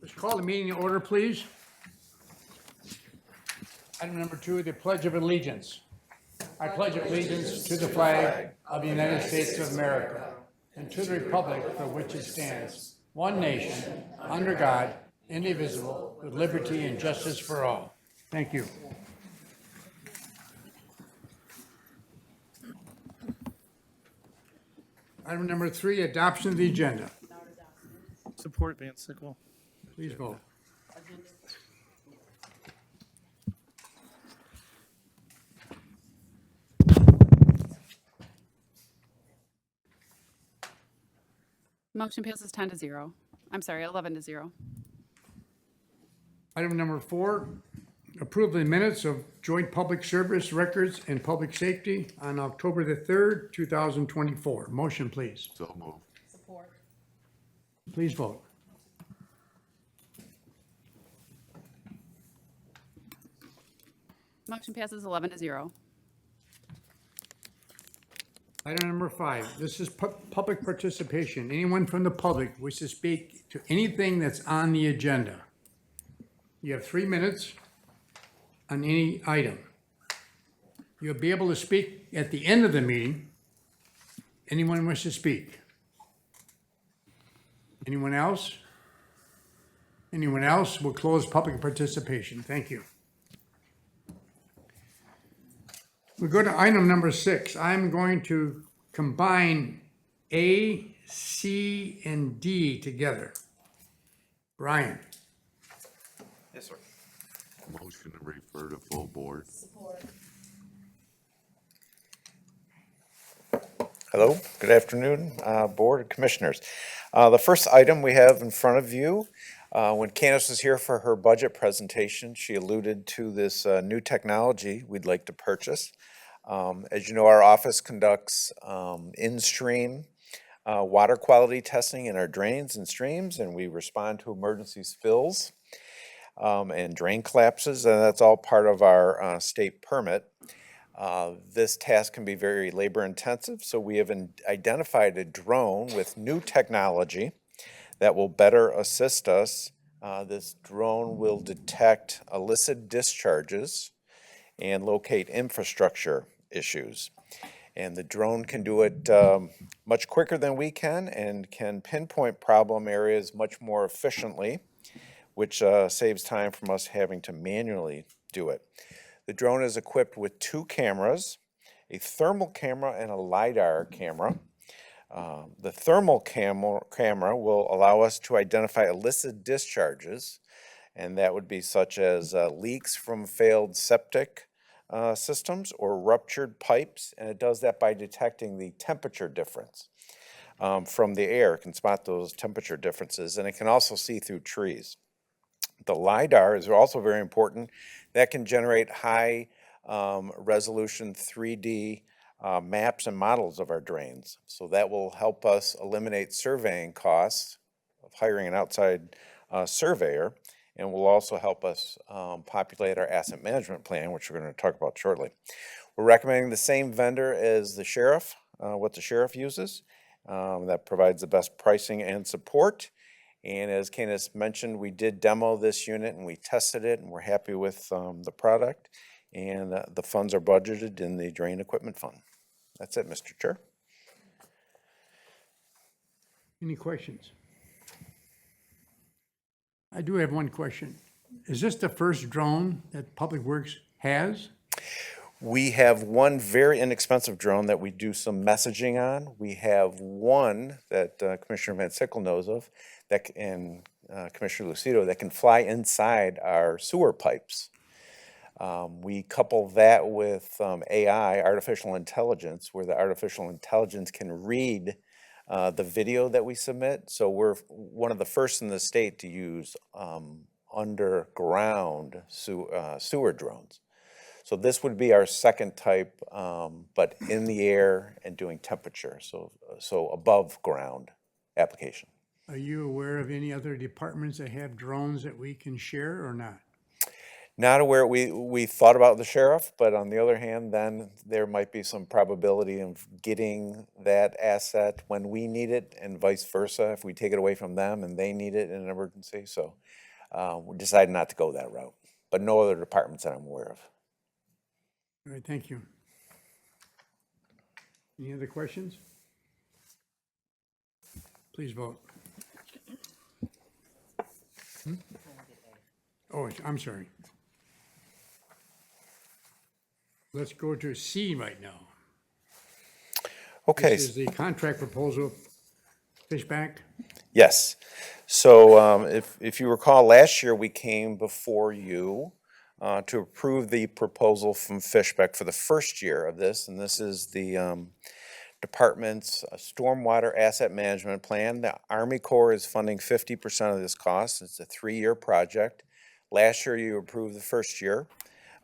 Let's call the meeting to order, please. Item number 2, the Pledge of Allegiance. I pledge allegiance to the flag of the United States of America and to the republic for which it stands, one nation, under God, indivisible, with liberty and justice for all. Thank you. Item number 3, adoption of the agenda. Support Van Sickle. Please vote. Motion passes 10-0. I'm sorry, 11-0. Item number 4, approve the minutes of joint public service records and public safety on October the 3rd, 2024. Motion, please. So move. Support. Please vote. Motion passes 11-0. Item number 5, this is public participation. Anyone from the public wishes to speak to anything that's on the agenda. You have 3 minutes on any item. You'll be able to speak at the end of the meeting. Anyone wish to speak? Anyone else? Anyone else? We'll close public participation. Thank you. We go to item number 6. I'm going to combine A, C, and D together. Brian, Yes, sir. Motion to refer to full board. Hello, good afternoon, Board of Commissioners. The first item we have in front of you, when Candace was here for her budget presentation, she alluded to this new technology we'd like to purchase. As you know, our office conducts in-stream water quality testing in our drains and streams, and we respond to emergency spills and drain collapses, and that's all part of our state permit. This task can be very labor intensive, so we have identified a drone with new technology that will better assist us. This drone will detect illicit discharges and locate infrastructure issues. And the drone can do it much quicker than we can and can pinpoint problem areas much more efficiently, which saves time from us having to manually do it. The drone is equipped with 2 cameras, a thermal camera and a LiDAR camera. The thermal camera will allow us to identify illicit discharges, and that would be such as leaks from failed septic systems or ruptured pipes, and it does that by detecting the temperature difference from the air. It can spot those temperature differences, and it can also see through trees. The LiDAR is also very important. That can generate high resolution 3D maps and models of our drains. So that will help us eliminate surveying costs of hiring an outside surveyor, and will also help us populate our asset management plan, which we're going to talk about shortly. We're recommending the same vendor as the sheriff, what the sheriff uses. That provides the best pricing and support. And as Candace mentioned, we did demo this unit and we tested it, and we're happy with the product. And the funds are budgeted in the Drain Equipment Fund. That's it, Mr. Chair. any questions? I do have one question. Is this the first drone that Public Works has? We have one very inexpensive drone that we do some messaging on. We have one that Commissioner Van Sickle knows of, and Commissioner Lucido, that can fly inside our sewer pipes. We couple that with AI, artificial intelligence, where the artificial intelligence can read the video that we submit. So we're one of the first in the state to use underground sewer drones. So this would be our second type, but in the air and doing temperature, so above ground application. Are you aware of any other departments that have drones that we can share or not? Not aware, we thought about the sheriff, but on the other hand, then there might be some probability of getting that asset when we need it and vice versa, if we take it away from them and they need it in an emergency, so we decided not to go that route, but no other departments that I'm aware of. All right, thank you. Any other questions? Please vote. Oh, I'm sorry. Let's go to C right now. Okay. This is the contract proposal, Fishback. Yes. So if you recall, last year we came before you to approve the proposal from Fishbeck for the first year of this, and this is the department's stormwater asset management plan. The Army Corps is funding 50% of this cost. It's a 3-year project. Last year you approved the first year.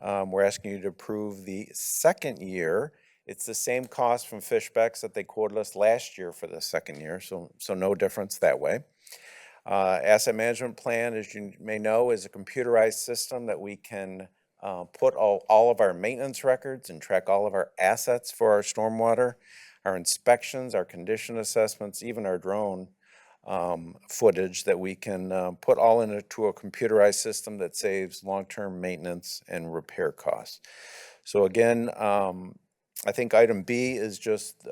We're asking you to approve the second year. It's the same cost from Fishbeck's that they quoted us last year for the second year, so no difference that way. Asset management plan, as you may know, is a computerized system that we can put all of our maintenance records and track all of our assets for our stormwater, our inspections, our condition assessments, even our drone footage that we can put all into a computerized system that saves long-term maintenance and repair costs. So again, I think item B is just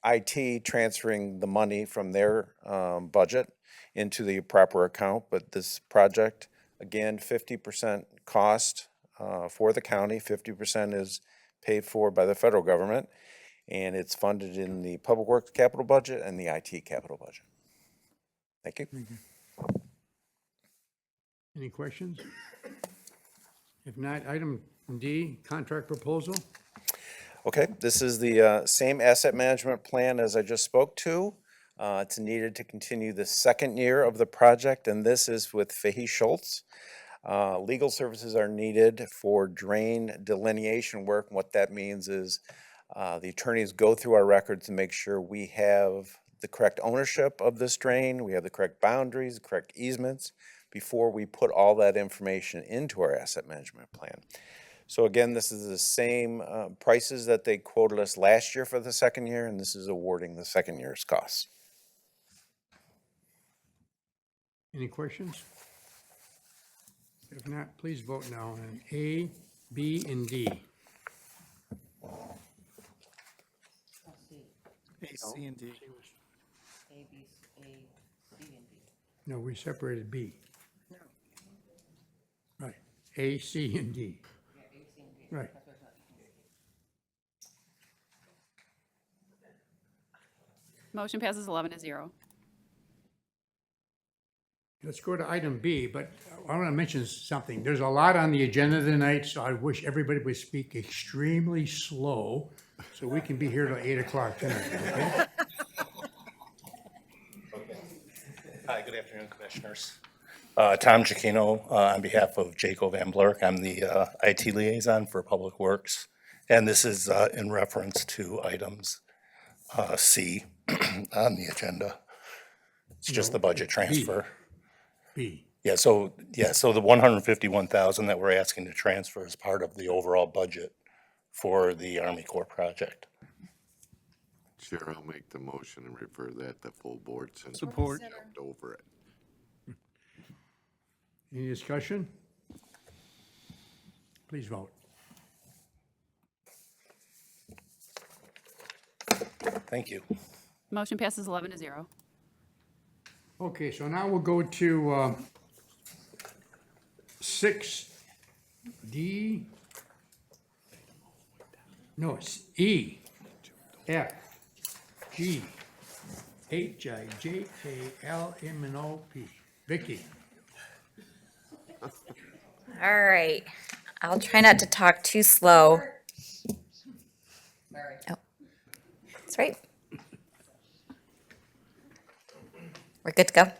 IT transferring the money from their budget into the proper account, but this project, again, 50% cost for the county, 50% is paid for by the federal government, and it's funded in the Public Works capital budget and the IT capital budget. Thank you. Any questions? If not, item D, contract proposal. Okay, this is the same asset management plan as I just spoke to. It's needed to continue the second year of the project, and this is with Fahey Schultz. Legal services are needed for drain delineation work. What that means is the attorneys go through our records to make sure we have the correct ownership of this drain, we have the correct boundaries, the correct easements, before we put all that information into our asset management plan. So again, this is the same prices that they quoted us last year for the second year, and this is awarding the second year's costs. Any questions? If not, please vote now on A, B, and D. A, C, and D. No, we separated B. Right, A, C, and D. Right. Motion passes 11-0. Let's go to item B, but I want to mention something. There's a lot on the agenda tonight, so I wish everybody would speak extremely slow so we can be here till 8 o'clock tonight, okay? Hi, good afternoon, Commissioners. Tom Giacchino on behalf of Jacob Van Blurk. I'm the IT liaison for Public Works, and this is in reference to items C on the agenda. It's just the budget transfer. B. So the 151,000 that we're asking to transfer is part of the overall budget for the Army Corps project. Chair, I'll make the motion and refer that to full board since we Support. jumped over it. Any discussion? Please vote. Thank you. Motion passes 11-0. Okay, so now we'll go to 6D. No, it's E, F, G, H, I, J, K, L, M, and O, P. Vicky. All right, I'll try not to talk too slow. Oh, that's right. We're good to go.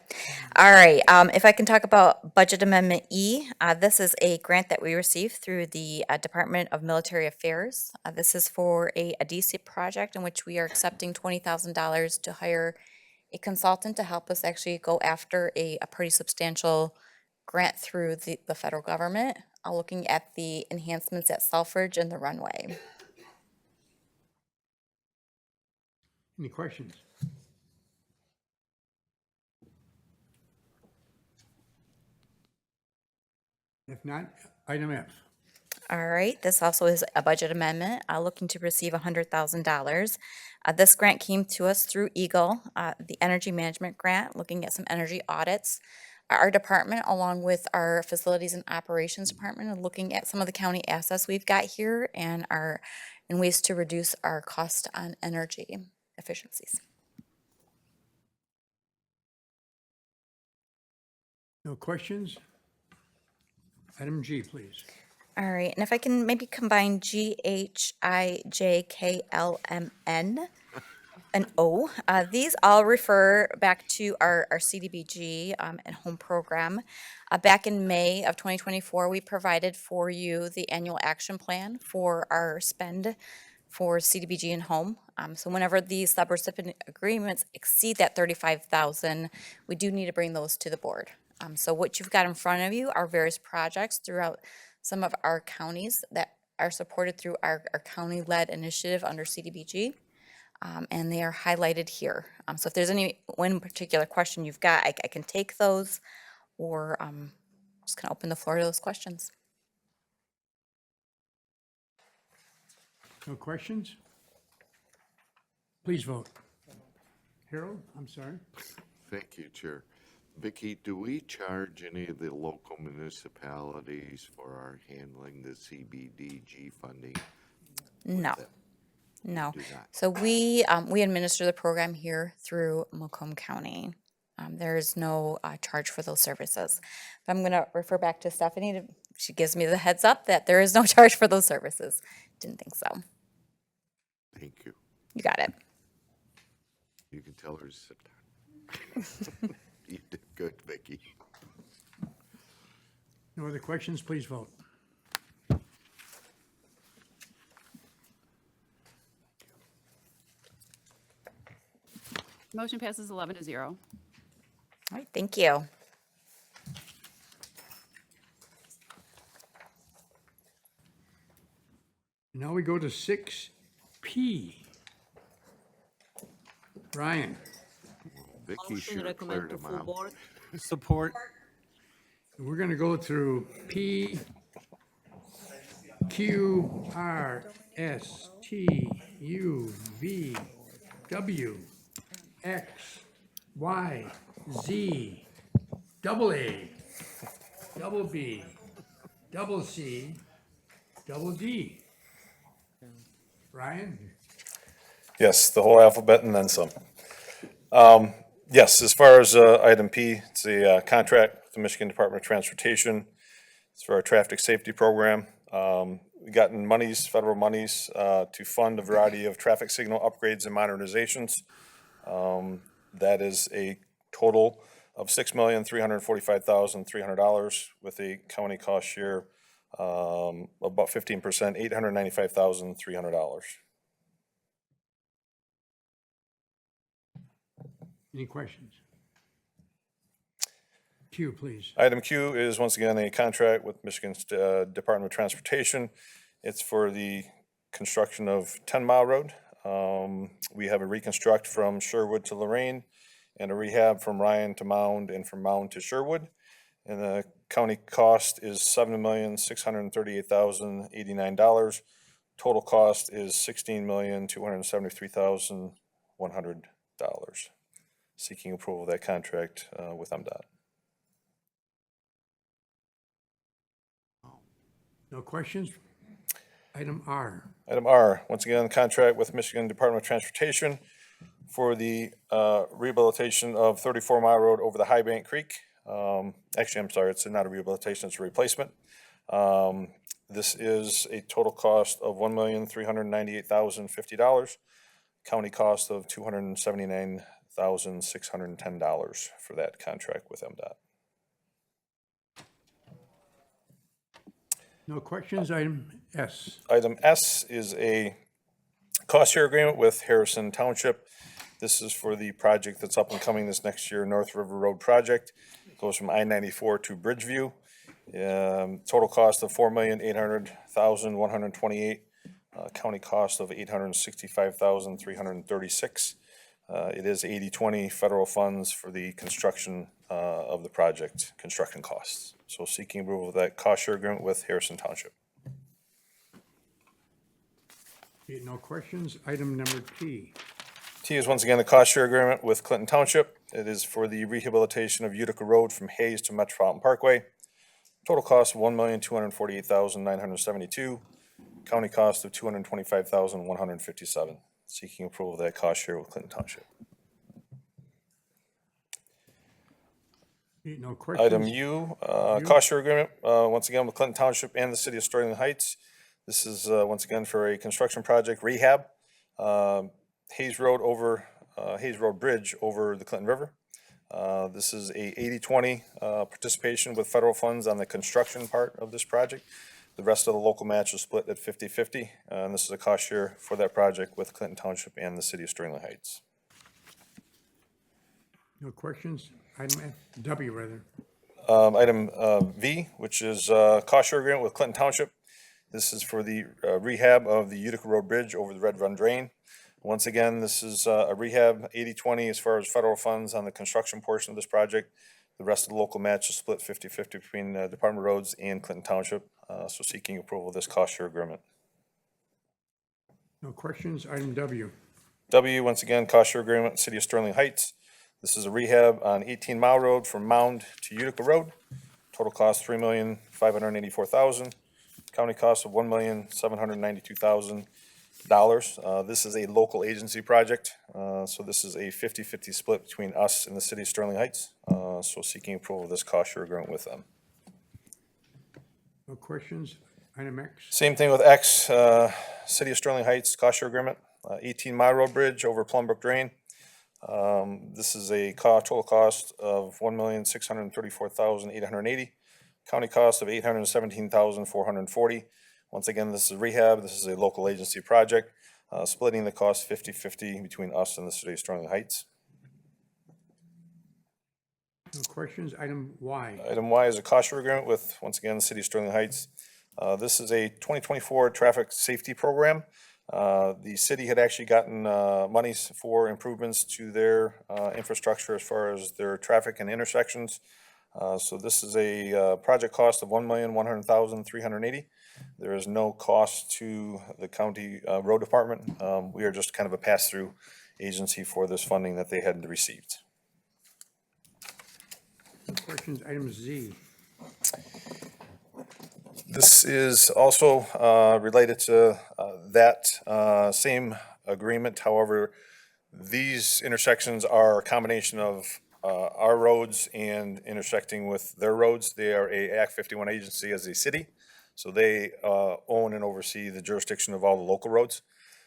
All right, if I can talk about Budget Amendment E, this is a grant that we received through the Department of Military Affairs. This is for a DC project in which we are accepting $20,000 to hire a consultant to help us actually go after a pretty substantial grant through the federal government, looking at the enhancements at Selfridge and the runway. Any questions? If not, item F. All right, this also is a budget amendment, looking to receive $100,000. This grant came to us through Eagle, the Energy Management Grant, looking at some energy audits. Our department, along with our Facilities and Operations Department, are looking at some of the county assets we've got here and ways to reduce our cost on energy efficiencies. No questions? Item G, please. All right, and if I can maybe combine G, H, I, J, K, L, M, N, and O. These all refer back to our CDBG and home program. Back in May of 2024, we provided for you the annual action plan for our spend for CDBG and home. So whenever these subrecipient agreements exceed that 35,000, we do need to bring those to the board. So what you've got in front of you are various projects throughout some of our counties that are supported through our county-led initiative under CDBG. And they are highlighted here. So if there's any one particular question you've got, I can take those, or just kind of open the floor to those questions. No questions? Please vote. Harold, I'm sorry. Thank you, Chair. Vicki, do we charge any of the local municipalities for our handling the CBDG funding? No. that? No. Do not. So we administer the program here through Macomb County. There is no charge for those services. But I'm going to refer back to Stephanie. She gives me the heads up that there is no charge for those services. Didn't think so. Thank you. You got it. You can tell her to sit down. You did good, Vicki. No other questions? Please vote. Motion passes 11-0. All right, thank you. Now we go to 6P. Ryan, Vicki Motion should have recommend cleared to them full out. board. Support. we're going to go through P, Q, R, S, T, U, V, W, X, Y, Z, double A, double B, double C, double D. Ryan? Yes, the whole alphabet and then some. Yes, as far as item P, it's a contract with the Michigan Department of Transportation. It's for our traffic safety program. We gotten monies, federal monies, to fund a variety of traffic signal upgrades and modernizations. That is a total of $6,345,300 with a county cost share about 15%, $895,300. Any questions? Q, please. Item Q is once again a contract with Michigan's Department of Transportation. It's for the construction of 10 Mile Road. We have a reconstruct from Sherwood to Lorraine and a rehab from Ryan to Mound and from Mound to Sherwood. And the county cost is $7,638,089. Total cost is $16,273,100. Seeking approval of that contract with MDOT. No questions? Item R. Item R, once again, contract with Michigan Department of Transportation for the rehabilitation of 34 Mile Road over the High Bank Creek. Actually, I'm sorry, it's not a rehabilitation, it's a replacement. This is a total cost of $1,398,050. County cost of $279,610 for that contract with MDOT. No questions? Item S. Item S is a cost share agreement with Harrison Township. This is for the project that's up and coming this next year, North River Road project. goes from I-94 to Bridgeview. Total cost of $4,800,128. County cost of $865,336. It is 80/20 federal funds for the construction of the project, construction costs. So seeking approval of that cost share agreement with Harrison Township. No questions. Item number T. T is once again the cost share agreement with Clinton Township. It is for the rehabilitation of Utica Road from Hayes to Metropolitan Parkway. Total cost of $1,248,972. County cost of $225,157. Seeking approval of that cost share with Clinton Township. No questions. Item U, cost share agreement, once again with Clinton Township and the city of Sterling Heights. This is, once again for a construction project rehab, Hayes Road Bridge over the Clinton River. This is a 80/20 participation with federal funds on the construction part of this project. The rest of the local match is split at 50/50, and this is a cost share for that project with Clinton Township and the city of Sterling Heights. No questions. Item F, W rather. Item V, which is cost share agreement with Clinton Township. This is for the rehab of the Utica Road Bridge over the Red Run Drain. Once again, this is a rehab 80/20 as far as federal funds on the construction portion of this project. The rest of the local match is split 50/50 between Department of Roads and Clinton Township. So seeking approval of this cost share agreement. No questions. Item W. W, once again, cost share agreement, City of Sterling Heights. This is a rehab on 18 Mile Road from Mound to Utica Road. Total cost $3,584,000. County cost of $1,792,000. This is a local agency project, so this is a 50/50 split between us and the city of Sterling Heights. So seeking approval of this cost share agreement with them. No questions. Item X. Same thing with X, City of Sterling Heights cost share agreement, 18 Mile Road Bridge over Plumbrook Drain. This is a total cost of $1,634,880. County cost of $817,440. Once again, this is rehab. This is a local agency project, splitting the cost 50/50 between us and the city of Sterling Heights. No questions. Item Y. Item Y is a cost share agreement with, once again, the city of Sterling Heights. This is a 2024 traffic safety program. The city had actually gotten monies for improvements to their infrastructure as far as their traffic and intersections. So this is a project cost of $1,100,380. There is no cost to the county road department. We are just kind of a pass-through agency for this funding that they had received. No questions. Item Z. This is also related to that same agreement. However, these intersections are a combination of our roads and intersecting with their roads. They are a Act 51 agency as a city, so they own and oversee the jurisdiction of all the local roads.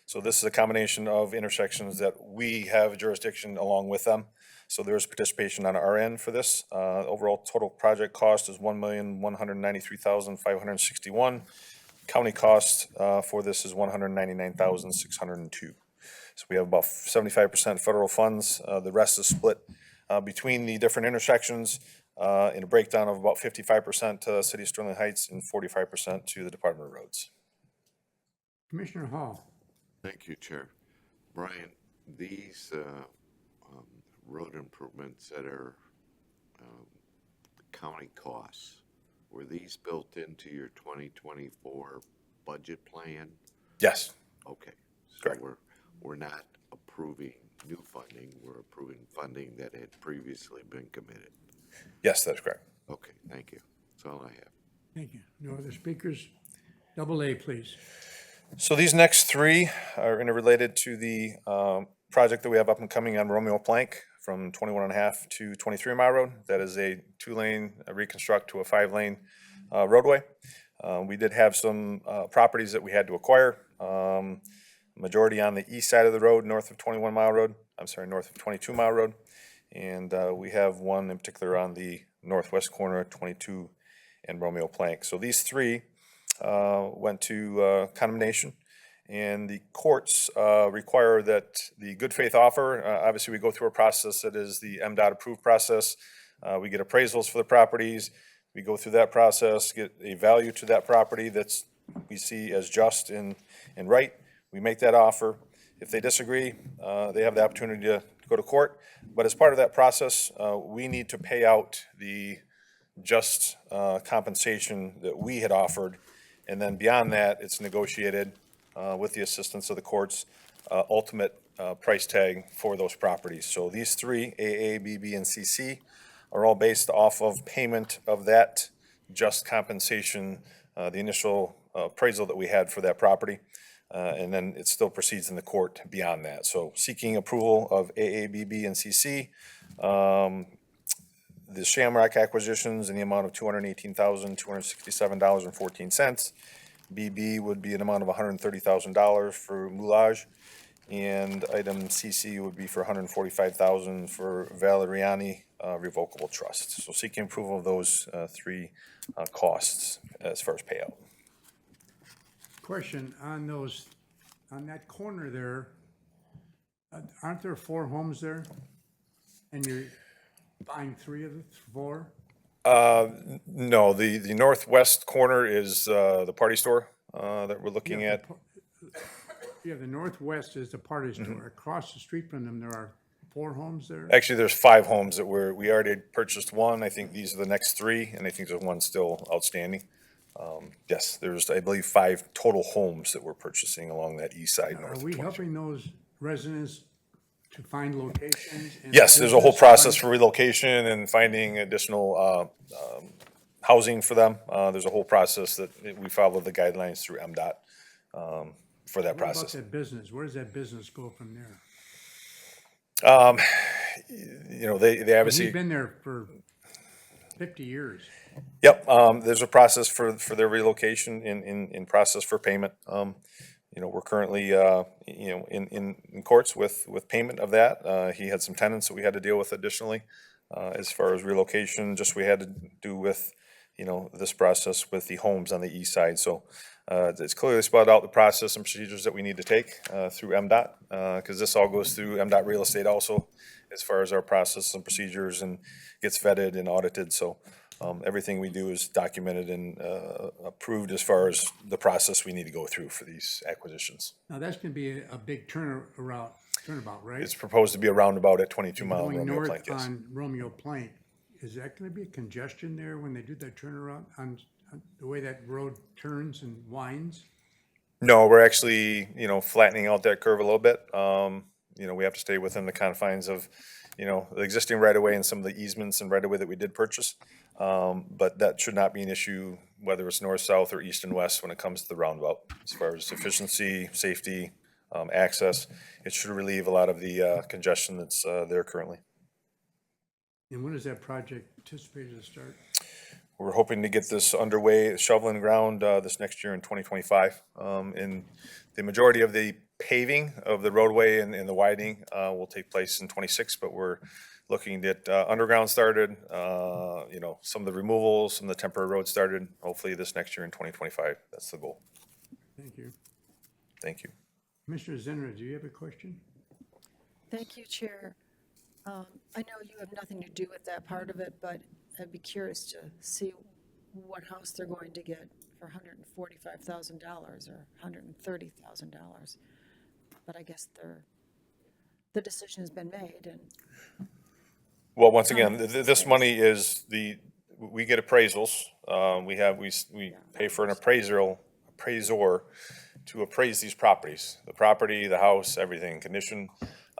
So this is a combination of intersections that we have jurisdiction along with them. So there's participation on our end for this. Overall total project cost is $1,193,561. County cost for this is $199,602. So we have about 75% federal funds. The rest is split between the different intersections in a breakdown of about 55% to City of Sterling Heights and 45% to the Department of Roads. Commissioner Hall. Thank you, Chair. Brian, these road improvements that are county costs, were these built into your 2024 budget plan? Yes. Okay. So Correct. we're not approving new funding, we're approving funding that had previously been committed. Yes, that's correct. Okay, thank you. That's all I have. Thank you. No other speakers? Double A, please. So these next three are interrelated to the project that we have up and coming on Romeo Plank from 21.5 to 23 Mile Road. That is a 2-lane reconstruct to a 5-lane roadway. We did have some properties that we had to acquire. Majority on the east side of the road, north of 21 Mile Road. I'm sorry, north of 22 Mile Road. And we have one in particular on the northwest corner, 22 and Romeo Plank. So these three went to condemnation, and the courts require that the good faith offer, obviously we go through a process that is the MDOT approved process. We get appraisals for the properties. We go through that process, get a value to that property that's, we see as just and right. We make that offer. If they disagree, they have the opportunity to go to court. But as part of that process, we need to pay out the just compensation that we had offered. And then beyond that, it's negotiated with the assistance of the courts, ultimate price tag for those properties. So these three, AA, BB, and CC, are all based off of payment of that just compensation, the initial appraisal that we had for that property. And then it still proceeds in the court beyond that. So seeking approval of AA, BB, and CC, the Shamrock acquisitions in the amount of $218,267.14. BB would be an amount of $130,000 for Moulage, and item CC would be for $145,000 for Valeriani Revocable Trust. So seeking approval of those three costs as far as payout. Question on those, on that corner there, aren't there 4 homes there? And you're buying 3 of the 4? No, the northwest corner is the party store that we're looking at. Yeah, the northwest is the party store. Across the street from them, there are 4 homes there? Actually, there's 5 homes that we already purchased one. I think these are the next 3, and I think there's one still outstanding. Yes, there's, I believe, 5 total homes that we're purchasing along that east side. Are north of we 20. helping those residents to find locations? and Yes, there's a whole business process find- for relocation and finding additional housing for them. There's a whole process that we follow the guidelines through MDOT for that What about process. that business? Where does that business go from there? You know, they obviously. We've been there for 50 years. Yep, there's a process for their relocation in process for payment. You know, we're currently, you know, in courts with payment of that. He had some tenants that we had to deal with additionally. As far as relocation, just we had to do with, you know, this process with the homes on the east side. So it's clearly spelled out the process and procedures that we need to take through MDOT, because this all goes through MDOT real estate also, as far as our process and procedures, and gets vetted and audited. So everything we do is documented and approved as far as the process we need to go through for these acquisitions. Now, that's going to be a big turnabout, right? It's proposed to be a roundabout at 22 Mile Going Romeo north Plank, yes. on Romeo Plank. Is that going to be a congestion there when they do that turnaround on the way that road turns and winds? No, we're actually, you know, flattening out that curve a little bit. You know, we have to stay within the confines of, you know, the existing right-of-way and some of the easements and right-of-way that we did purchase. But that should not be an issue, whether it's north, south, or east and west when it comes to the roundabout. As far as efficiency, safety, access, it should relieve a lot of the congestion that's there currently. And when is that project anticipated to start? We're hoping to get this underway, shoveling ground this next year in 2025. And the majority of the paving of the roadway and the widening will take place in 26, but we're looking at underground started, you know, some of the removals, some of the temporary roads started, hopefully this next year in 2025. That's the goal. Thank you. Thank you. Commissioner Zenner, do you have a question? Thank you, Chair. I know you have nothing to do with that part of it, but I'd be curious to see what house they're going to get for $145,000 or $130,000. But I guess the decision has been made, and Well, once again, this money is we get appraisals. We pay for an appraiser to appraise these properties, the property, the house, everything, condition.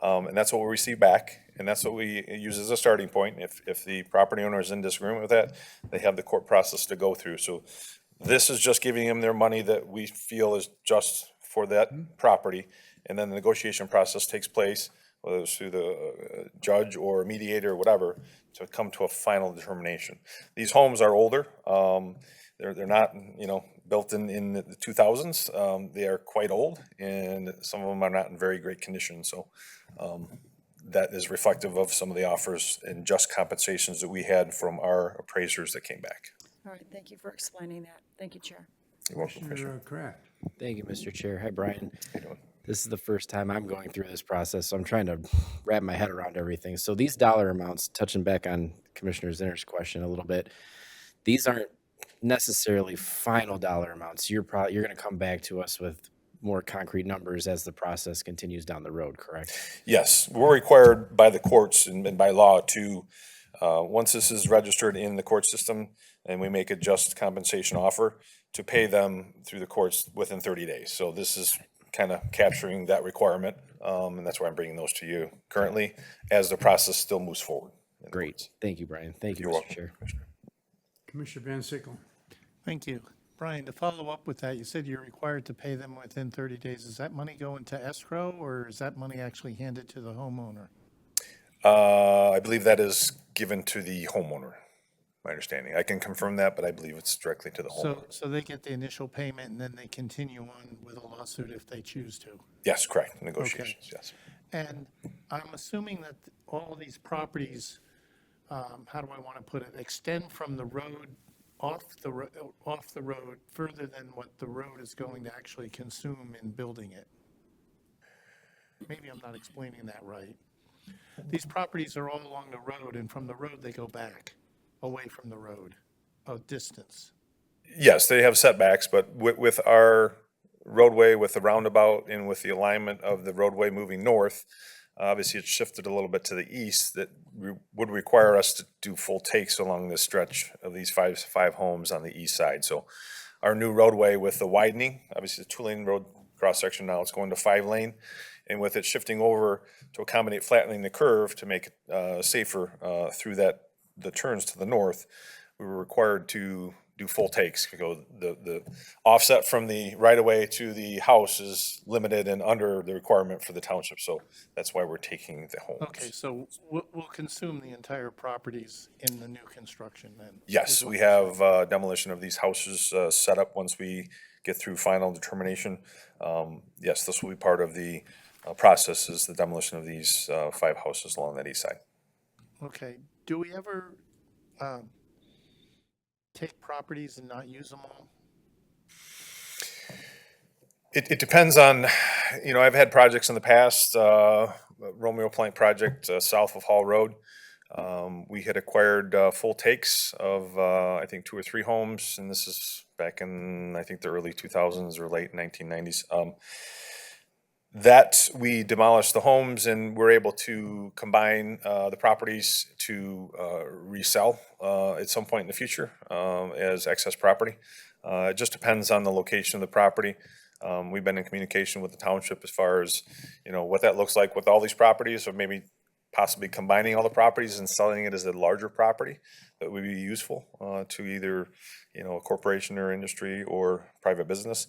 And that's what we receive back, and that's what we use as a starting point. If the property owner is in disagreement with that, they have the court process to go through. So this is just giving them their money that we feel is just for that property, and then the negotiation process takes place, whether it's through the judge or mediator or whatever, to come to a final determination. These homes are older. They're not, you know, built in the 2000s. They are quite old, and some of them are not in very great condition. So that is reflective of some of the offers and just compensations that we had from our appraisers that came back. all right, thank you for explaining that. Thank you, Chair. You're welcome, Commissioner. Commissioner Kraft. Thank you, Mr. Chair. Hi, Brian. How you doing? This is the first time I'm going through this process, so I'm trying to wrap my head around everything. So these dollar amounts, touching back on Commissioner Zinner's question a little bit, these aren't necessarily final dollar amounts. You're going to come back to us with more concrete numbers as the process continues down the road, correct? Yes, we're required by the courts and by law to, once this is registered in the court system and we make a just compensation offer, to pay them through the courts within 30 days. So this is kind of capturing that requirement, and that's why I'm bringing those to you currently as the process still moves forward. in the Great. courts. Thank you, Brian. Thank you, You're Mr. welcome, Chair. Commissioner. Commissioner Van Sickle. Thank you. Brian, to follow up with that, you said you're required to pay them within 30 days. Does that money go into escrow, or is that money actually handed to the homeowner? I believe that is given to the homeowner, my understanding. I can confirm that, but I believe it's directly to the homeowner. So they get the initial payment, and then they continue on with a lawsuit if they choose to? Yes, correct, negotiations, yes. And I'm assuming that all of these properties, how do I want to put it, extend from the road, off the road, further than what the road is going to actually consume in building it. Maybe I'm not explaining that right. These properties are all along the road, and from the road, they go back, away from the road, a distance. Yes, they have setbacks, but with our roadway, with the roundabout, and with the alignment of the roadway moving north, obviously it's shifted a little bit to the east, that would require us to do full takes along this stretch of these five homes on the east side. So our new roadway with the widening, obviously the 2-lane road cross-section, now it's going to 5-lane. And with it shifting over to accommodate flattening the curve to make it safer through the turns to the north, we were required to do full takes. The offset from the right-of-way to the house is limited and under the requirement for the township, so that's why we're taking the homes. Okay, so we'll consume the entire properties in the new construction then? Yes, is what we you're saying. have demolition of these houses set up once we get through final determination. Yes, this will be part of the process, is the demolition of these 5 houses along that east side. Okay, do we ever take properties and not use them all? It depends on, I've had projects in the past, Romeo Plank project south of Hall Road. We had acquired full takes of, I think, 2 or 3 homes, and this is back in, I think, the early 2000s or late 1990s. That we demolished the homes and we're able to combine the properties to resell at some point in the future as excess property. It just depends on the location of the property. We've been in communication with the township as far as, what that looks like with all these properties, or maybe possibly combining all the properties and selling it as a larger property that would be useful to either, a corporation or industry or private business.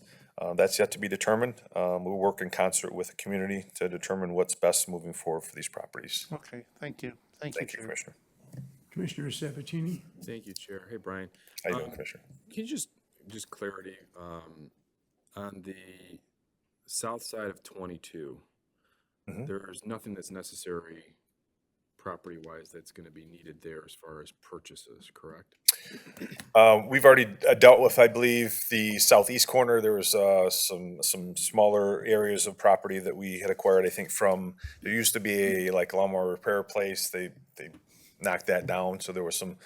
That's yet to be determined. We'll work in concert with the community to determine what's best moving forward for these properties. Okay, thank you. Thank you, Thank you, Chair. Commissioner. Commissioner Sabatini. Thank you, Chair. Hey, Brian. How you doing, Commissioner? Can you just clarity, on the south side of 22, there's nothing that's necessary property-wise that's going to be needed there as far as purchases, correct? We've already dealt with, I believe, the southeast corner. There was some smaller areas of property that we had acquired, I think, from, there used to be a lawnmower repair place. They knocked that down, so there was some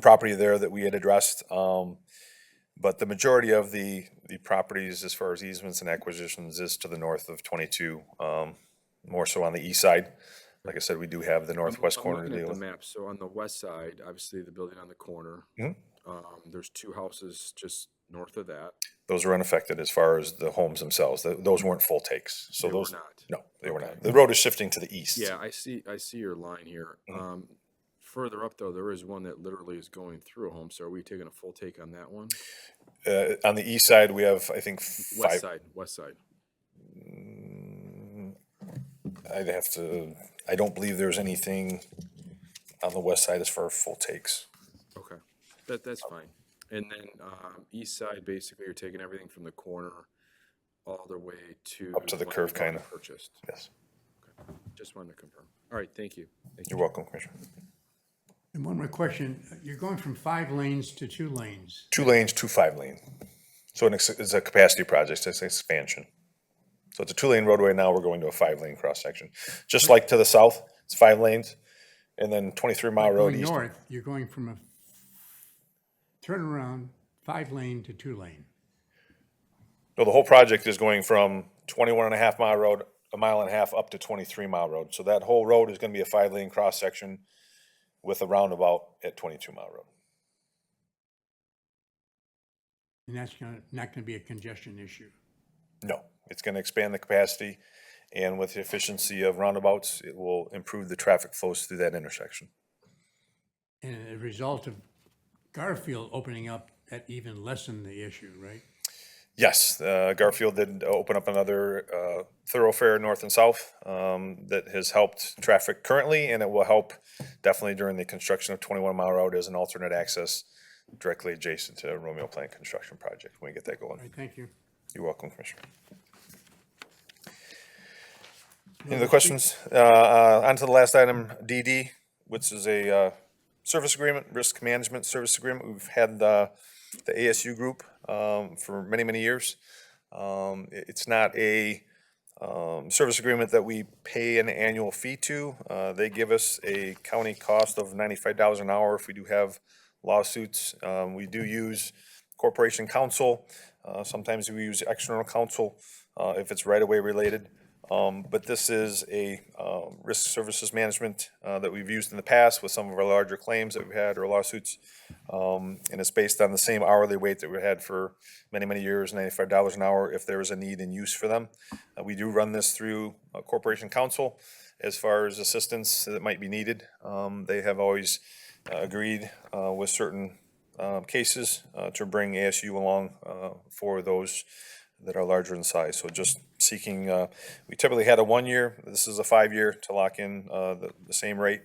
property there that we had addressed. But the majority of the properties, as far as easements and acquisitions, is to the north of 22, more so on the east side. Like I said, we do have the northwest I'm corner to looking deal at the with. map. So on the west side, obviously the building on the corner, there's 2 houses just north of that. Those are unaffected as far as the homes themselves. Those weren't full takes. So They were those, not. no, they were Okay. not. The road is shifting to the east. Yeah, I see your line here. Further up though, there is one that literally is going through a home. So are we taking a full take on that one? On the east side, we have, I think, 5. West side. I don't believe there's anything on the west side as far as full takes. Okay, that's fine. And then east side, basically, you're taking everything from the corner all the way to Up to the one curve, you've already kinda. purchased. Yes. Okay. Just wanted to confirm. All right, thank you. Thank you. You're welcome, Commissioner. And one more question. You're going from 5 lanes to 2 lanes. 2 lanes to 5 lane. So it's a capacity project. It's an expansion. So it's a 2-lane roadway, now we're going to a 5-lane cross-section. Just like to the south, it's 5 lanes, and then 23 Mile Road Going east. north, you're going from a turnaround 5-lane to 2-lane. No, the whole project is going from 21.5 Mile Road, 1.5 miles up to 23 Mile Road. So that whole road is gonna be a 5-lane cross-section with a roundabout at 22 Mile Road. And that's not gonna be a congestion issue. No, it's gonna expand the capacity, and with the efficiency of roundabouts, it will improve the traffic flows through that intersection. And as a result of Garfield opening up, that even lessened the issue, right? Yes, Garfield did open up another thoroughfare north and south that has helped traffic currently, and it will help definitely during the construction of 21 Mile Road as an alternate access directly adjacent to Romeo Plant construction project when we get that All going. right, thank you. You're welcome, Commissioner. Any other questions? On to the last item, DD, which is a service agreement, risk management service agreement. We've had the ASU group for many, many years. It's not a service agreement that we pay an annual fee to. They give us a county cost of $95 an hour if we do have lawsuits. We do use corporation counsel. Sometimes we use external counsel if it's right-of-way related. But this is a risk services management that we've used in the past with some of our larger claims that we've had or lawsuits. And it's based on the same hourly rate that we had for many, many years, $95 an hour if there is a need and use for them. We do run this through corporation counsel as far as assistance that might be needed. They have always agreed with certain cases to bring ASU along for those that are larger in size. So just seeking, we typically had a 1 year, this is a 5-year to lock in the same rate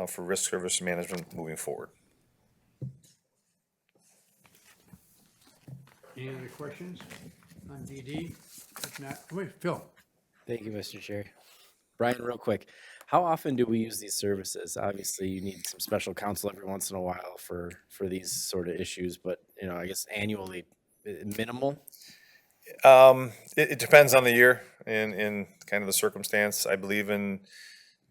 for risk service management moving forward. Any other questions on DD? If not, wait, Phil. Thank you, Mr. Chair. Brian, real quick, how often do we use these services? Obviously, you need some special counsel every once in a while for these sort of issues, but, you know, I guess annually, minimal? It depends on the year and kind of the circumstance. I believe in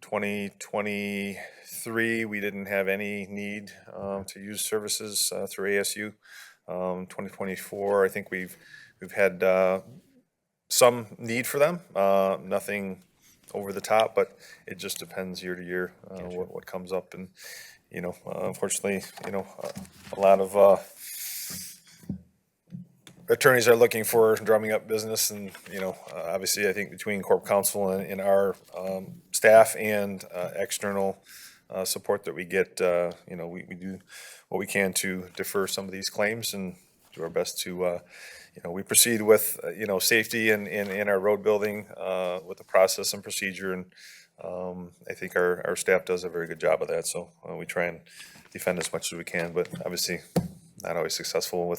2023, we didn't have any need to use services through ASU. 2024, I think we've had some need for them, nothing over the top, but it just depends year to year what comes up. And, you know, unfortunately, you know, a lot of attorneys are looking for drumming up business, and, you know, obviously I think between corp counsel and our staff and external support that we get, you know, we do what we can to defer some of these claims and do our best to, you know, we proceed with, you know, safety and our road building with the process and procedure. And I think our staff does a very good job of that. So we try and defend as much as we can, but obviously not always successful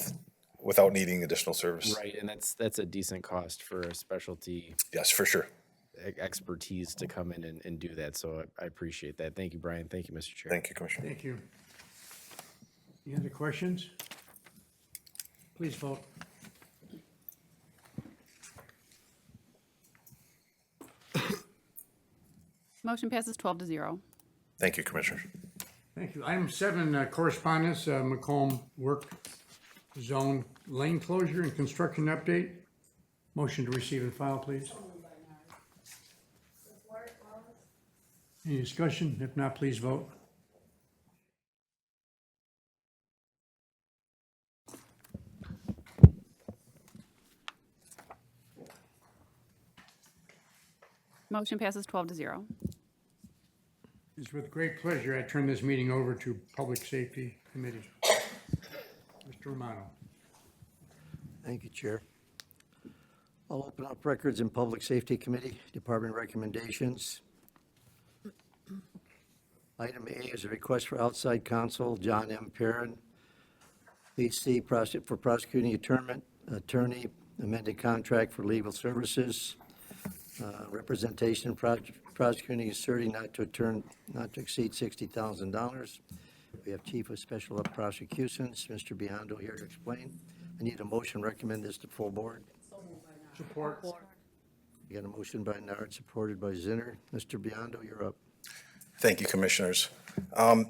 without needing additional service. Right, and that's a decent cost for a specialty Yes, for sure. expertise to come in and do that. So I appreciate that. Thank you, Brian. Thank you, Mr. Chair. Thank you, Commissioner. Thank you. Any other questions? Please vote. Motion passes 12-0. Thank you, Commissioner. Thank you. Item 7, correspondence, Macomb Work Zone Lane Closure and Construction Update. Motion to receive and file, please. Any discussion? If not, please vote. Motion passes 12-0. It's with great pleasure I turn this meeting over to Public Safety Committee. Mr. Romano. Thank you, Chair. I'll open up Records and Public Safety Committee, Department recommendations. Item A is a request for outside counsel, John M. Perrin, PC, for prosecuting attorney, amended contract for legal services, representation, prosecuting asserting not to exceed $60,000. We have Chief of Special Prosecutions, Mr. Biondo, here to explain. I need a motion, recommend this to full board. Support. You got a motion by Nard, supported by Zinner. Mr. Biondo, you're up. Thank you, Commissioners.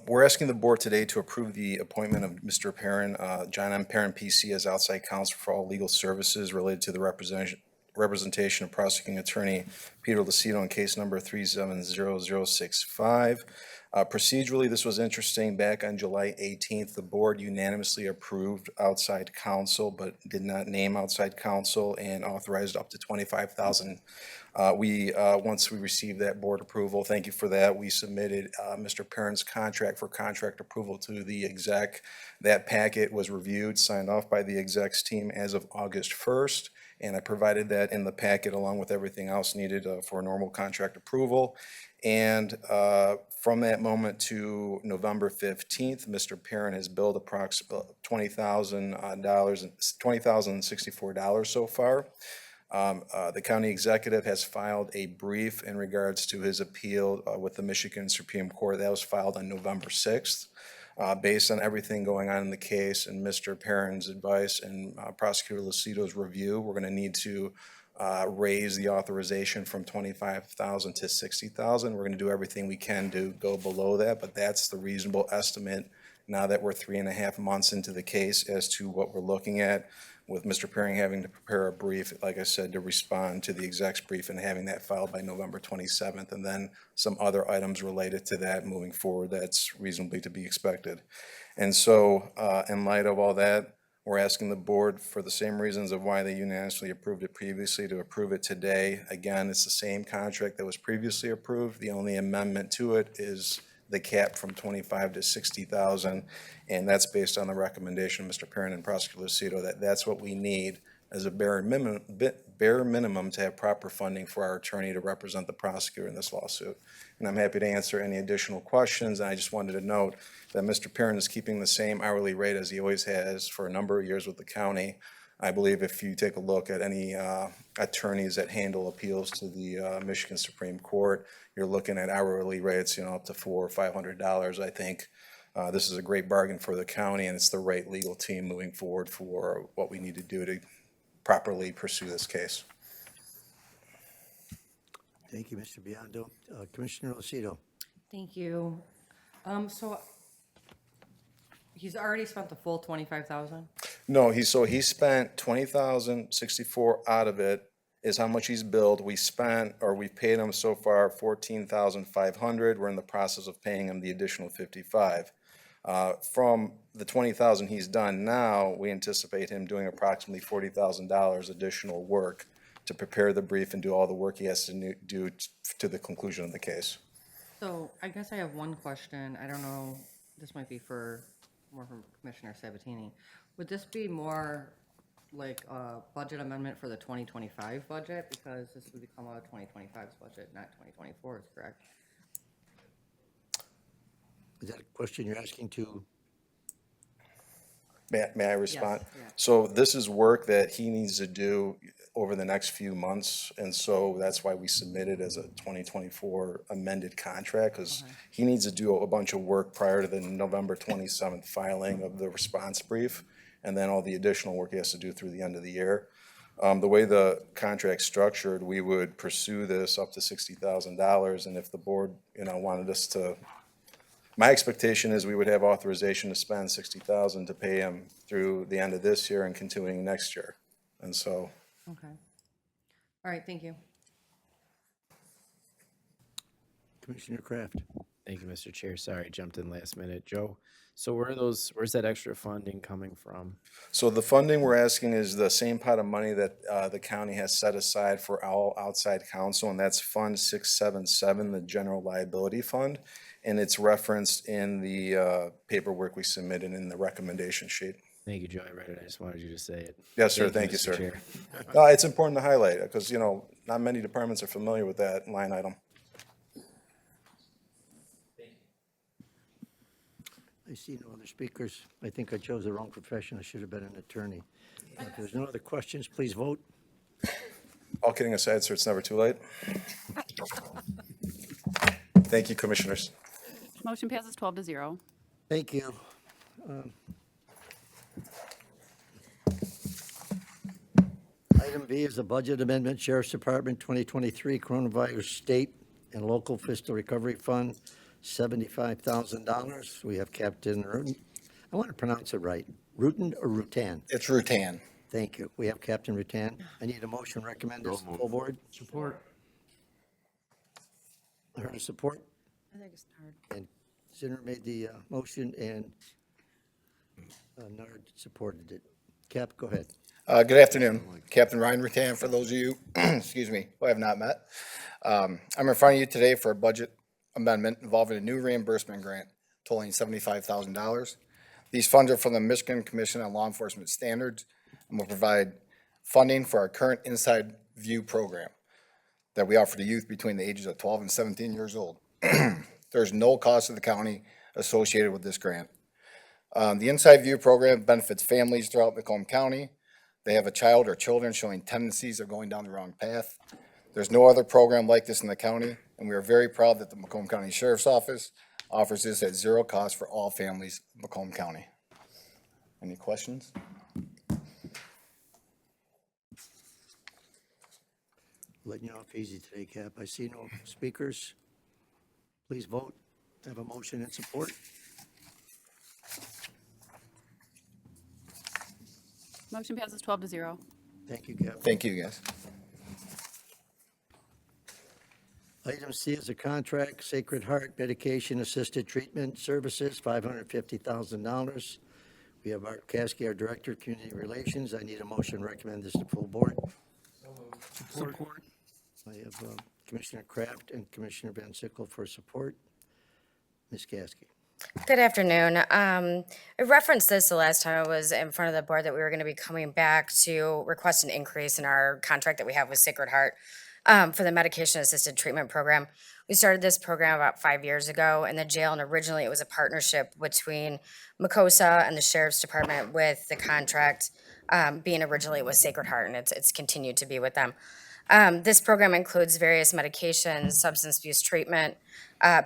We're asking the board today to approve the appointment of Mr. Perrin, John M. Perrin, PC, as outside counsel for all legal services related to the representation of prosecuting attorney Peter Lucido in case number 370065. Procedurally, this was interesting. Back on July 18th, the board unanimously approved outside counsel, but did not name outside counsel and authorized up to $25,000. Once we received that board approval, thank you for that, we submitted Mr. Perrin's contract for contract approval to the exec. That packet was reviewed, signed off by the execs team as of August 1st, and I provided that in the packet along with everything else needed for normal contract approval. And from that moment to November 15th, Mr. Perrin has billed approximately $20,064 so far. The county executive has filed a brief in regards to his appeal with the Michigan Supreme Court. That was filed on November 6th. Based on everything going on in the case and Mr. Perrin's advice and Prosecutor Lucido's review, we're going to need to raise the authorization from $25,000 to $60,000. We're going to do everything we can to go below that, but that's the reasonable estimate now that we're 3.5 months into the case as to what we're looking at, with Mr. Perrin having to prepare a brief, like I said, to respond to the exec's brief and having that filed by November 27th, and then some other items related to that moving forward that's reasonably to be expected. And so in light of all that, we're asking the board, for the same reasons of why they unanimously approved it previously, to approve it today. Again, it's the same contract that was previously approved. The only amendment to it is the cap from 25 to 60,000, and that's based on the recommendation of Mr. Perrin and Prosecutor Lucido, that's what we need as a bare minimum to have proper funding for our attorney to represent the prosecutor in this lawsuit. And I'm happy to answer any additional questions. And I just wanted to note that Mr. Perrin is keeping the same hourly rate as he always has for a number of years with the county. I believe if you take a look at any attorneys that handle appeals to the Michigan Supreme Court, you're looking at hourly rates, up to $400 or $500. I think this is a great bargain for the county, and it's the right legal team moving forward for what we need to do to properly pursue this case. Thank you, Mr. Biondo. Commissioner Lucido. Thank you. So he's already spent the full 25,000? No, he spent $20,064 out of it is how much he's billed. We've paid him so far $14,500. We're in the process of paying him the additional $55,000. From the $20,000 he's done now, we anticipate him doing approximately $40,000 additional work to prepare the brief and do all the work he has to do to the conclusion of the case. So I guess I have one question. I don't know, this might be more from Commissioner Sabatini. Would this be more like a budget amendment for the 2025 budget? Because this would become a 2025's budget, not 2024's, correct? Is that a question you're asking to? May I respond? Yes, yeah. So this is work that he needs to do over the next few months, and so that's why we submitted as a 2024 amended contract, because he needs to do a bunch of work prior to the November 27th filing of the response brief, and then all the additional work he has to do through the end of the year. The way the contract's structured, we would pursue this up to $60,000, and if the board, wanted us to, my expectation is we would have authorization to spend $60,000 to pay him through the end of this year and continuing next year, and so. Okay. All right, thank you. Commissioner Kraft. Thank you, Mr. Chair. Sorry, I jumped in last minute. Joe, so where's that extra funding coming from? So the funding we're asking is the same pot of money that the county has set aside for all outside counsel, and that's Fund 677, the General Liability Fund, and it's referenced in the paperwork we submitted in the recommendation sheet. Thank you, Joe. I read it. I just wanted you to say it. Yes, sir. Thank you, Mr. sir. Chair. It's important to highlight it because, not many departments are familiar with that line item. I see no other speakers. I think I chose the wrong profession. I should have been an attorney. If there's no other questions, please vote. All kidding aside, sir, it's never too late. Thank you, commissioners. Motion passes 12-0. Thank you. Item Item B is the budget amendment, Sheriff's Department 2023 Coronavirus State and Local Fiscal Recovery Fund, $75,000. We have Captain Rutan. I want to pronounce it right. Rutan or Rutan? It's Rutan. Thank you. We have Captain Rutan. I need a motion recommend this to the full board. Support. I heard a support, I think it's hard. and Zinner made the motion, and Nard supported it. Cap, go ahead. Good afternoon. Captain Ryan Rutan, for those of you, excuse me, who I have not met. I'm in front of you today for a budget amendment involving a new reimbursement grant totaling $75,000. These funds are from the Michigan Commission on Law Enforcement Standards and will provide funding for our current Inside View program that we offer to youth between the ages of 12 and 17 years old. There's no cost to the county associated with this grant. The Inside View program benefits families throughout Macomb County. They have a child or children showing tendencies of going down the wrong path. There's no other program like this in the county, and we are very proud that the Macomb County Sheriff's Office offers this at zero cost for all families in Macomb County. Any questions? Letting you off easy today, Cap. I see no speakers. Please vote. Have a motion and support. Motion passes 12-0. Thank you, Cap. Thank you, guys. Item C is a contract, Sacred Heart Medication Assisted Treatment Services, $550,000. We have Art Caskey, our Director of Community Relations. I need a motion to recommend this to full board. Support. I have Commissioner Kraft and Commissioner Van Sickle for support. Ms. Caskey. Good afternoon. I referenced this the last time I was in front of the board that we were going to be coming back to request an increase in our contract that we have with Sacred Heart for the medication-assisted treatment program. We started this program about 5 years ago in the jail, and originally it was a partnership between Macomb and the Sheriff's Department, with the contract being originally with Sacred Heart, and it's continued to be with them. This program includes various medications, substance abuse treatment,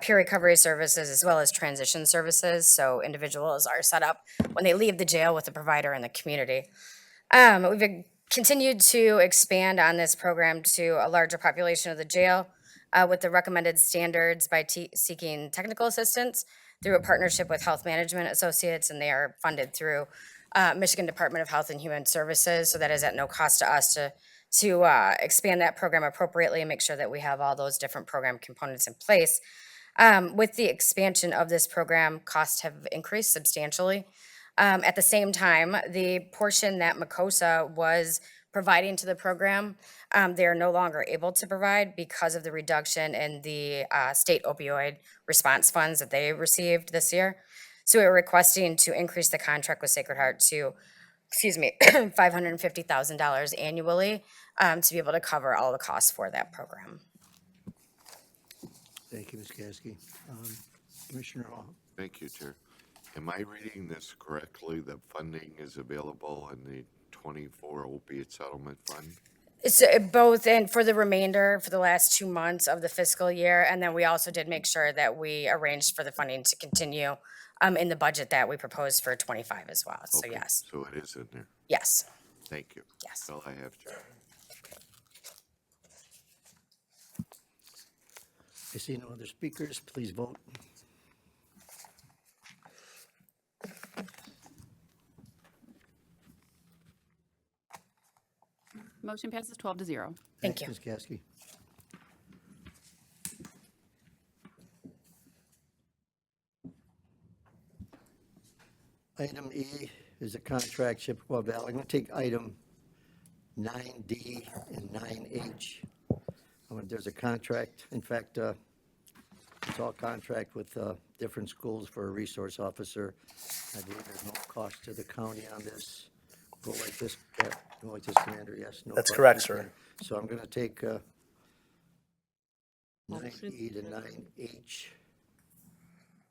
peer recovery services, as well as transition services. So individuals are set up when they leave the jail with a provider in the community. We've continued to expand on this program to a larger population of the jail with the recommended standards by seeking technical assistance through a partnership with Health Management Associates, and they are funded through Michigan Department of Health and Human Services. So that is at no cost to us to expand that program appropriately and make sure that we have all those different program components in place. With the expansion of this program, costs have increased substantially. At the same time, the portion that Macomb was providing to the program, they are no longer able to provide because of the reduction in the state opioid response funds that they received this year. So we're requesting to increase the contract with Sacred Heart to, $550,000 annually to be able to cover all the costs for that program. Thank you, Ms. Caskey. Commissioner Hall. Thank you, Chair. Am I reading this correctly, that funding is available in the 24 opiate settlement fund? It's both, and for the remainder, for the last 2 months of the fiscal year, and then we also did make sure that we arranged for the funding to continue in the budget that we proposed for 25 as well, so Okay, yes. So it is in there. Yes. Thank you. Yes. That's all I have, Chair. I see no other speakers. Please vote. Motion passes 12-0. Thank you. Ms. Caskey. Item E is a contract, Chippewa Valley. I'm going to take item 9D and 9H. There's a contract, in fact, it's all contract with different schools for a resource officer. I believe there's no cost to the county on this. Go like this, go like this, Commander, yes? No That's cost correct, to the sir. county. So I'm going to take 9E to 9H.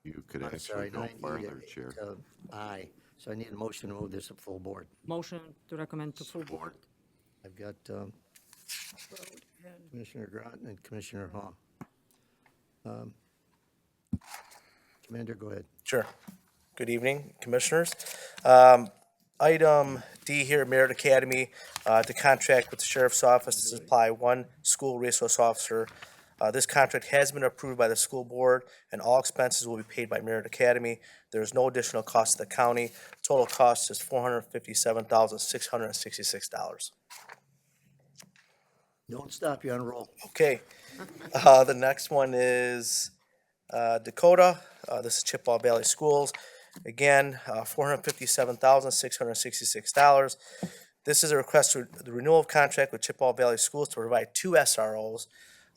You could I'm sorry, actually go 9E farther, Chair. to I. So I need a motion to move this to full board. Motion to recommend to full board. Support. I've got Commissioner Groton and Commissioner Hall. Commander, go ahead. Sure. Good evening, Commissioners. Item D here, Merit Academy, to contract with the Sheriff's Office to supply one school resource officer. This contract has been approved by the school board, and all expenses will be paid by Merit Academy. There is no additional cost to the county. Total cost is $457,666. Don't stop, you're on a roll. Okay, the next one is Dakota. This is Chippewa Valley Schools. Again, $457,666. This is a request for the renewal of contract with Chippewa Valley Schools to provide two SROs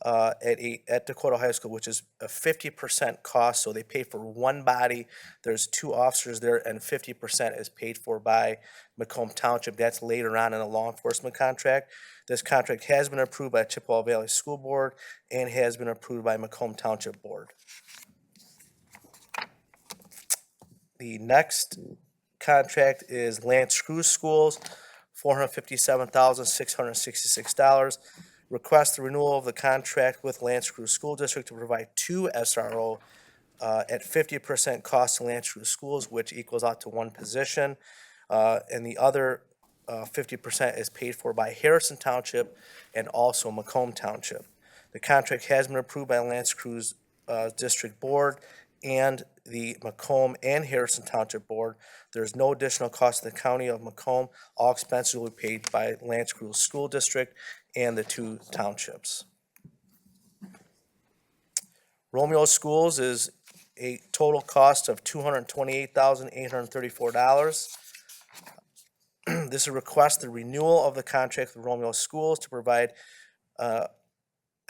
at Dakota High School, which is a 50% cost. So they pay for one body. There's two officers there, and 50% is paid for by Macomb Township. That's later on in a law enforcement contract. This contract has been approved by Chippewa Valley School Board and has been approved by Macomb Township Board. The next contract is Lance Cruz Schools, $457,666. Request the renewal of the contract with Lance Cruz School District to provide two SRO at 50% cost to Lance Cruz Schools, which equals out to one position. And the other 50% is paid for by Harrison Township and also Macomb Township. The contract has been approved by Lance Cruz District Board and the Macomb and Harrison Township Board. There's no additional cost to the county of Macomb. All expenses will be paid by Lance Cruz School District and the two townships. Romeo Schools is a total cost of $228,834. This is a request the renewal of the contract with Romeo Schools to provide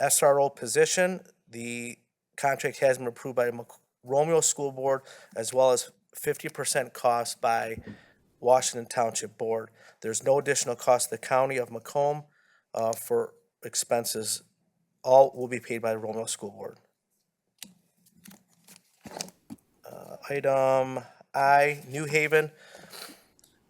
SRO position. The contract has been approved by Romeo School Board as well as 50% cost by Washington Township Board. There's no additional cost to the county of Macomb for expenses. All will be paid by the Romeo School Board. Item I, New Haven,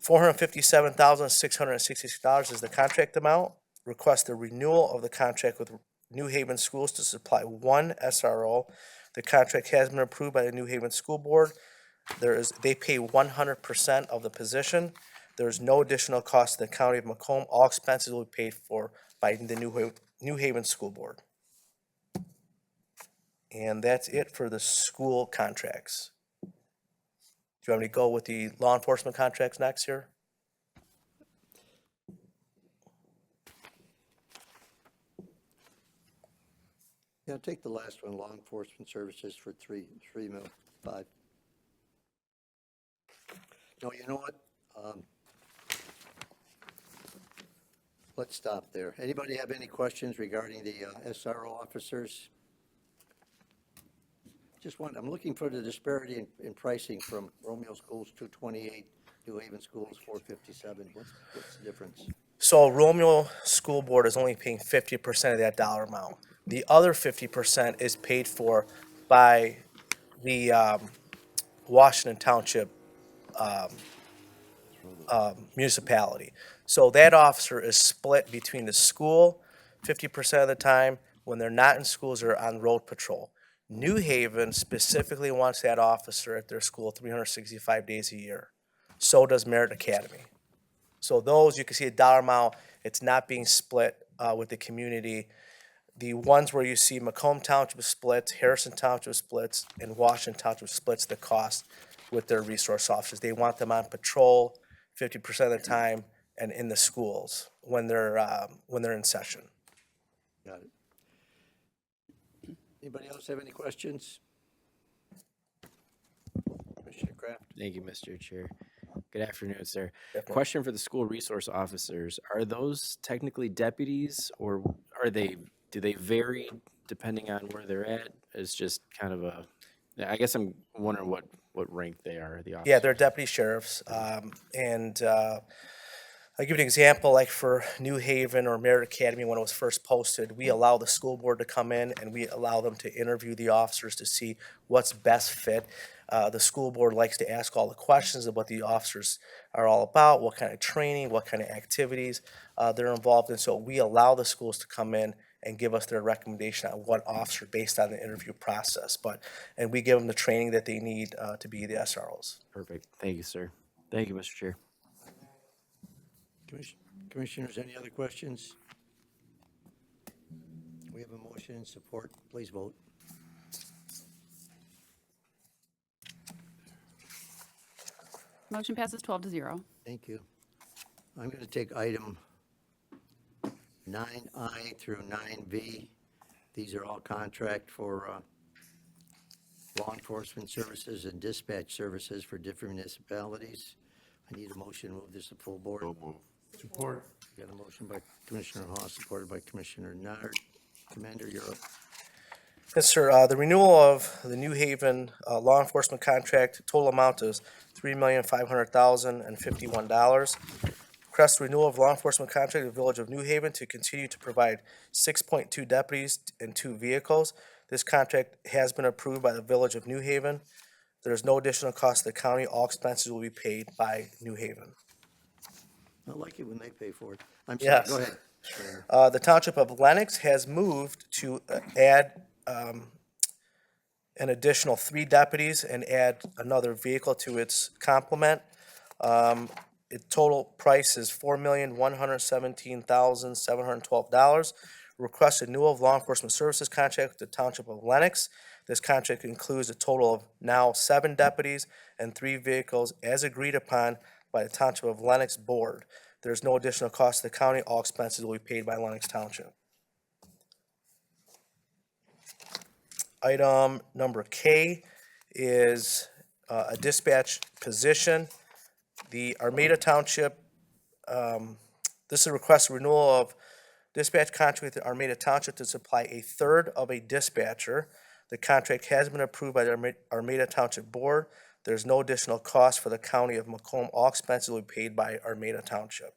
$457,666 is the contract amount. Request the renewal of the contract with New Haven Schools to supply one SRO. The contract has been approved by the New Haven School Board. They pay 100% of the position. There is no additional cost to the county of Macomb. All expenses will be paid for by the New Haven School Board. And that's it for the school contracts. Do you want me to go with the law enforcement contracts next here? Yeah, take the last one, law enforcement services for $3 million, $5 million. No, you know what? Let's stop there. Anybody have any questions regarding the SRO officers? I'm looking for the disparity in pricing from Romeo Schools 228, New Haven Schools 457. What's the difference? So Romeo School Board is only paying 50% of that dollar amount. The other 50% is paid for by the Washington Township municipality. So that officer is split between the school 50% of the time. When they're not in schools, they're on road patrol. New Haven specifically wants that officer at their school 365 days a year. So does Merit Academy. So those, you can see a dollar amount, it's not being split with the community. The ones where you see Macomb Township splits, Harrison Township splits, and Washington Township splits the cost with their resource officers. They want them on patrol 50% of the time and in the schools when they're in session. Got it. Anybody else have any questions? Commissioner Kraft? Thank you, Mr. Chair. Good afternoon, sir. Question for the school resource officers. Are those technically deputies, or do they vary depending on where they're at? It's just kind of I guess I'm wondering what rank they are, the officers. Yeah, they're deputy sheriffs. I'll give you an example, like for New Haven or Merit Academy, when it was first posted, we allow the school board to come in and we allow them to interview the officers to see what's best fit. The school board likes to ask all the questions of what the officers are all about, what kind of training, what kind of activities they're involved in. So we allow the schools to come in and give us their recommendation on what officer based on the interview process. And we give them the training that they need to be the SROs. Perfect. Thank you, sir. Thank you, Mr. Chair. Commissioners, any other questions? We have a motion and support. Please vote. Motion passes 12-0. Thank you. I'm going to take item 9I through 9V. These are all contract for law enforcement services and dispatch services for different municipalities. I need a motion to move this to full board. So move. Support. Got a motion by Commissioner Hall, supported by Commissioner Nard. Commander, you're up. Yes, sir. The renewal of the New Haven law enforcement contract, total amount is $3,500,051. Request renewal of law enforcement contract with the Village of New Haven to continue to provide 6.2 deputies and 2 vehicles. This contract has been approved by the Village of New Haven. There is no additional cost to the county. All expenses will be paid by New Haven. I like it when they pay for it. I'm sorry, Yes. go ahead. The Township of Lenox has moved to add an additional 3 deputies and add another vehicle to its complement. Its total price is $4,117,712. Request renewal of law enforcement services contract with the Township of Lenox. This contract includes a total of now 7 deputies and 3 vehicles as agreed upon by the Township of Lenox Board. There's no additional cost to the county. All expenses will be paid by Lenox Township. Item number K is a dispatch position. The Armada Township, this is a request renewal of dispatch contract with the Armada Township to supply a third of a dispatcher. The contract has been approved by the Armada Township Board. There's no additional cost for the county of Macomb. All expenses will be paid by Armada Township.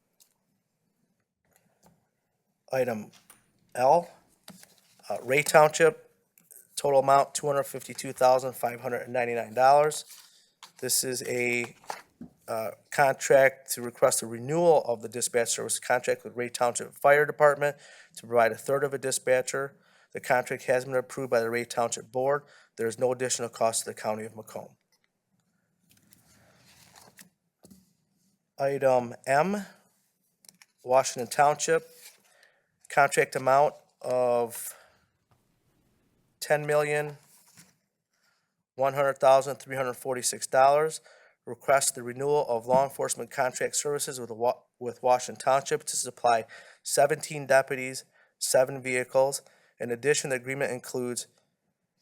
Item L, Ray Township, total amount $252,599. This is a contract to request a renewal of the dispatch service contract with Ray Township Fire Department to provide a third of a dispatcher. The contract has been approved by the Ray Township Board. There is no additional cost to the county of Macomb. Item M, Washington Township, contract amount of $10,100,346. Request the renewal of law enforcement contract services with Washington Township to supply 17 deputies, 7 vehicles. In addition, the agreement includes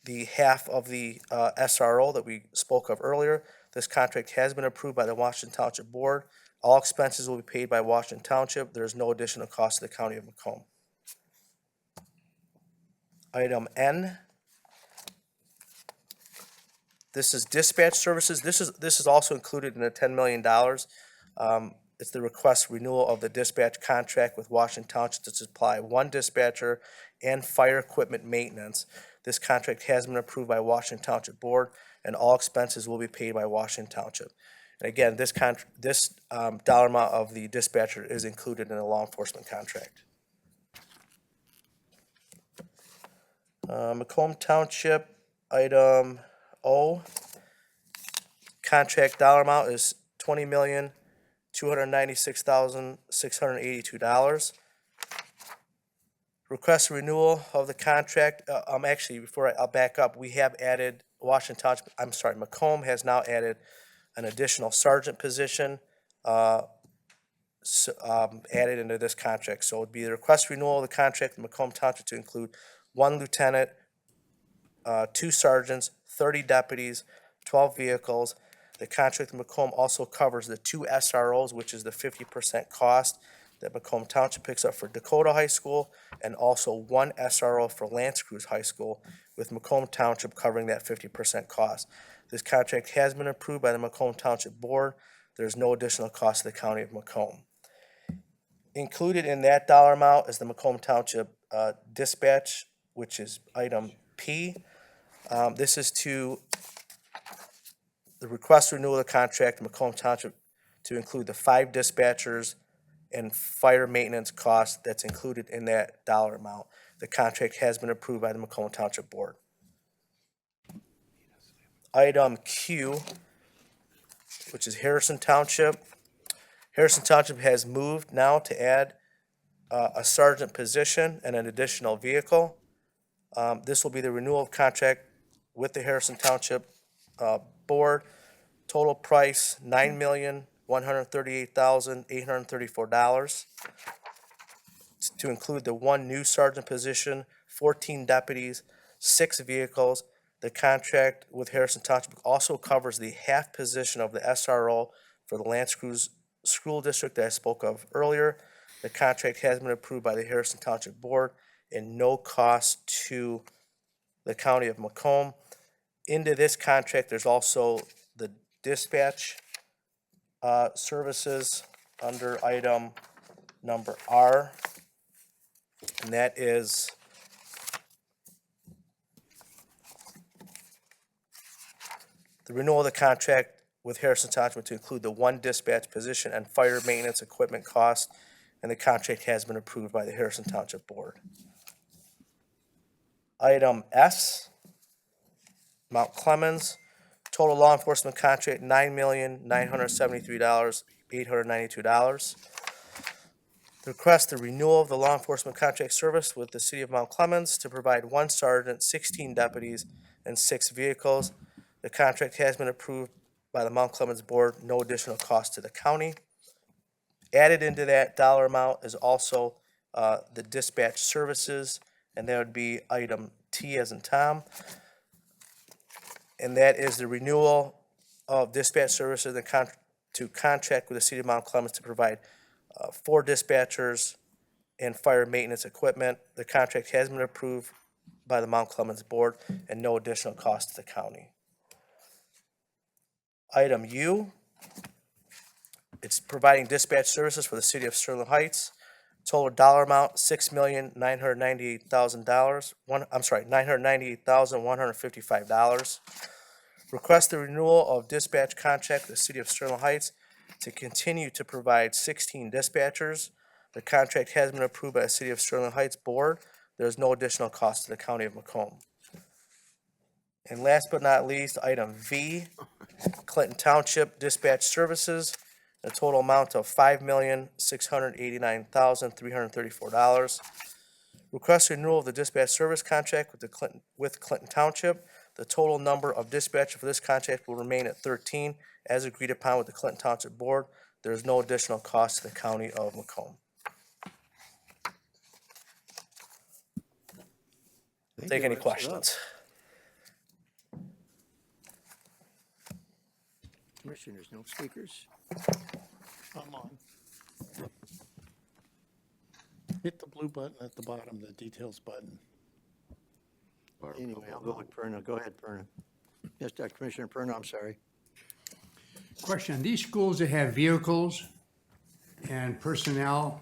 the half of the SRO that we spoke of earlier. This contract has been approved by the Washington Township Board. All expenses will be paid by Washington Township. There is no additional cost to the county of Macomb. Item N. This is dispatch services. This is also included in the $10 million. It's the request renewal of the dispatch contract with Washington Township to supply 1 dispatcher and fire equipment maintenance. This contract has been approved by Washington Township Board, and all expenses will be paid by Washington Township. And again, this dollar amount of the dispatcher is included in the law enforcement contract. Macomb Township, item O, contract dollar amount is $20,296,682. Request renewal of the contract, actually, before I'll back up, we have added Macomb has now added an additional sergeant position added into this contract. So it would be the request renewal of the contract with Macomb Township to include 1 lieutenant, 2 sergeants, 30 deputies, 12 vehicles. The contract with Macomb also covers the 2 SROs, which is the 50% cost that Macomb Township picks up for Dakota High School, and also 1 SRO for Lance Cruz High School, with Macomb Township covering that 50% cost. This contract has been approved by the Macomb Township Board. There's no additional cost to the county of Macomb. Included in that dollar amount is the Macomb Township dispatch, which is item P. This is to the request renewal of the contract in Macomb Township to include the 5 dispatchers and fire maintenance costs that's included in that dollar amount. The contract has been approved by the Macomb Township Board. Item Q, which is Harrison Township, Harrison Township has moved now to add a sergeant position and an additional vehicle. This will be the renewal of contract with the Harrison Township Board. Total price, $9,138,834. To include the one new sergeant position, 14 deputies, 6 vehicles. The contract with Harrison Township also covers the half position of the SRO for the Lance Cruz School District that I spoke of earlier. The contract has been approved by the Harrison Township Board and no cost to the county of Macomb. Into this contract, there's also the dispatch services under item number R. And that is the renewal of the contract with Harrison Township to include the one dispatch position and fire maintenance equipment cost, and the contract has been approved by the Harrison Township Board. Item S, Mount Clemens, total law enforcement contract, $9,973,892. Request the renewal of the law enforcement contract service with the city of Mount Clemens to provide 1 sergeant, 16 deputies, and 6 vehicles. The contract has been approved by the Mount Clemens Board, no additional cost to the county. Added into that dollar amount is also the dispatch services, and that would be item T as in Tom. And that is the renewal of dispatch services to contract with the city of Mount Clemens to provide 4 dispatchers and fire maintenance equipment. The contract has been approved by the Mount Clemens Board and no additional cost to the county. Item U, it's providing dispatch services for the city of Sterling Heights. Total dollar amount, $6,998,000. $998,155. Request the renewal of dispatch contract with the city of Sterling Heights to continue to provide 16 dispatchers. The contract has been approved by the city of Sterling Heights Board. There is no additional cost to the county of Macomb. And last but not least, item V, Clinton Township Dispatch Services, a total amount of $5,689,334. Request renewal of the dispatch service contract with Clinton Township. The total number of dispatchers for this contract will remain at 13, as agreed upon with the Clinton Township Board. There is no additional cost to the county of Macomb. Take any questions. Commissioners, no speakers? I'm on. Hit the blue button at the bottom, the details button. Anyway, I'll go with Perna. Go ahead, Perna. Yes, Commissioner Perna, I'm sorry. Question, these schools that have vehicles and personnel,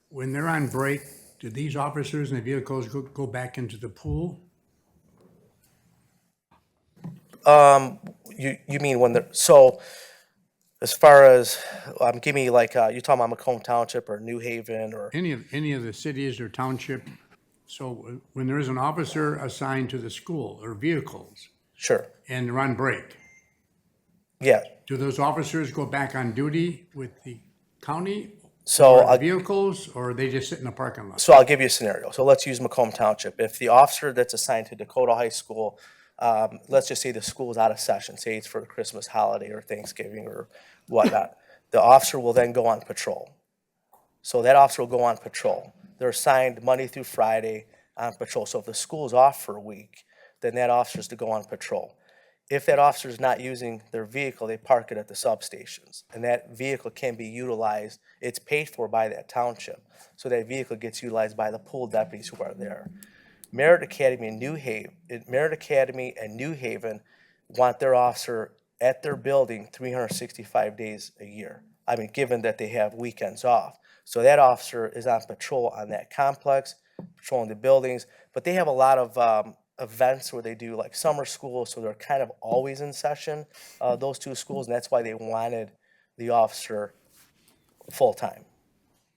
when they're on break, do these officers and the vehicles go back into the pool? You mean when they're, so as far as, give me like, you're talking about Macomb Township or New Haven or? Any of the cities or township? So when there is an officer assigned to the school or vehicles Sure, and they're on break, yeah. do those officers go back on duty with the county So or the vehicles, or they just sit in the parking lot? So I'll give you a scenario. So let's use Macomb Township. If the officer that's assigned to Dakota High School, let's just say the school's out of session, say it's for a Christmas holiday or Thanksgiving or whatnot, the officer will then go on patrol. So that officer will go on patrol. They're assigned Monday through Friday on patrol. So if the school's off for a week, then that officer's to go on patrol. If that officer is not using their vehicle, they park it at the substations, and that vehicle can be utilized. It's paid for by that township, so that vehicle gets utilized by the pool deputies who are there. Merritt Academy and New Haven want their officer at their building 365 days a year. I mean, given that they have weekends off. So that officer is on patrol on that complex, patrolling the buildings, but they have a lot of events where they do like summer school, so they're kind of always in session, those two schools, and that's why they wanted the officer full-time.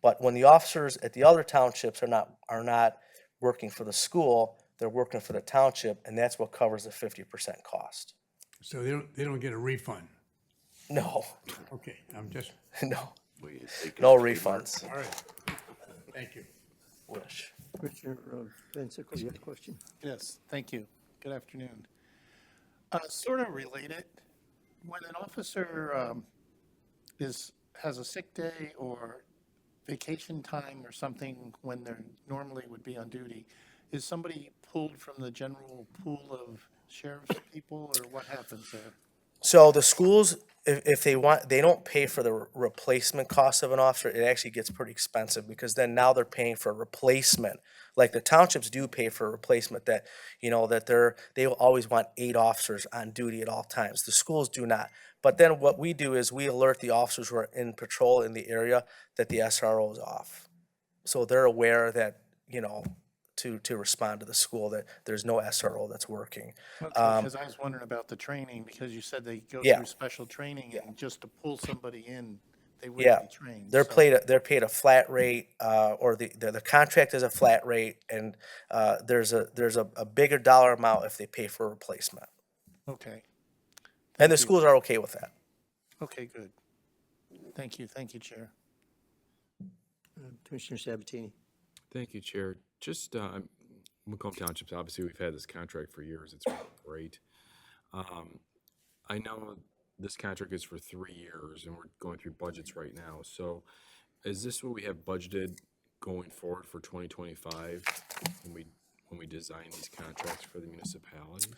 But when the officers at the other townships are not working for the school, they're working for the township, and that's what covers the 50% cost. So they don't get a refund? No, Okay, I'm just, no, Will you take a no timer? refunds. all right. Thank you. Wish. Commissioner Van Sickle, you have a question? Yes, thank you. Good afternoon. Sort of related, when an officer has a sick day or vacation time or something when they're normally would be on duty, is somebody pulled from the general pool of sheriff's people, or what happens there? So the schools, if they want, they don't pay for the replacement cost of an officer. It actually gets pretty expensive because then now they're paying for a replacement. Like the townships do pay for a replacement that, that they will always want 8 officers on duty at all times. The schools do not. But then what we do is we alert the officers who are in patrol in the area that the SRO is off. So they're aware that, to respond to the school that there's no SRO that's working. Because I was wondering about the training, because you said they go Yeah. through special training, and just to pull somebody in, they Yeah, wouldn't be trained. they're so- paid a flat rate, or the contract is a flat rate, and there's a bigger dollar amount if they pay for a replacement. Okay, And the you. schools are okay with that. okay, good. Thank you, Chair. Commissioner Sabatini. Thank you, Chair. Just, Macomb Township's, obviously, we've had this contract for years. It's really great. I know this contract is for 3 years, and we're going through budgets right now. So is this what we have budgeted going forward for 2025 when we design these contracts for the municipalities?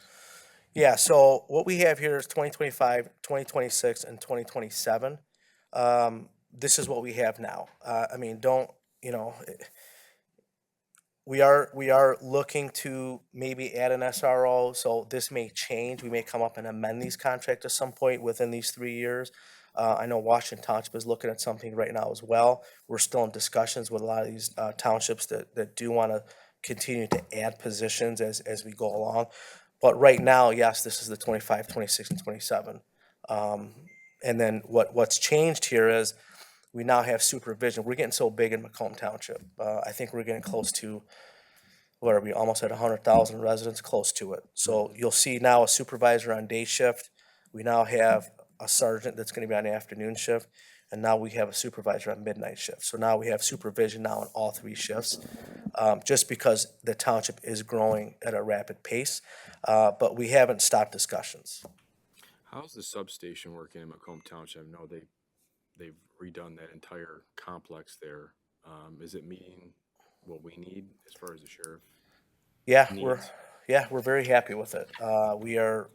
Yeah, so what we have here is 2025, 2026, and 2027. This is what we have now. We are looking to maybe add an SRO, so this may change. We may come up and amend these contracts at some point within these 3 years. I know Washington Township is looking at something right now as well. We're still in discussions with a lot of these townships that do want to continue to add positions as we go along. But right now, yes, this is the 25, 26, and 27. And then what's changed here is we now have supervision. We're getting so big in Macomb Township. I think we're getting close to, what are we, almost at 100,000 residents, close to it. So you'll see now a supervisor on day shift. We now have a sergeant that's gonna be on the afternoon shift. And now we have a supervisor on midnight shift. So now we have supervision now on all 3 shifts, just because the township is growing at a rapid pace. But we haven't stopped discussions. How's the substation working in Macomb Township? I know they've redone that entire complex there. Is it meeting what we need as far as the sheriff? Yeah, needs? we're very happy with it. We're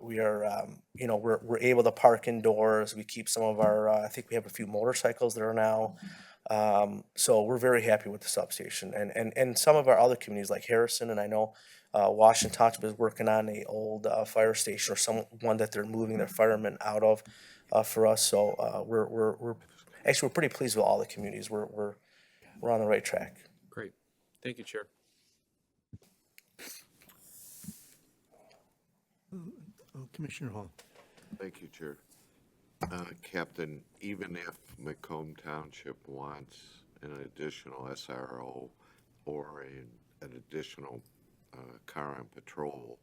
able to park indoors. We keep some of our, I think we have a few motorcycles there now. So we're very happy with the substation, and some of our other communities like Harrison, and I know Washington Township is working on a old fire station, or one that they're moving their firemen out of for us. So we're pretty pleased with all the communities. We're on the right track. Great. Thank you, Chair. Commissioner Hall. Thank you, Chair. Captain, even if Macomb Township wants an additional SRO or an additional car on patrol,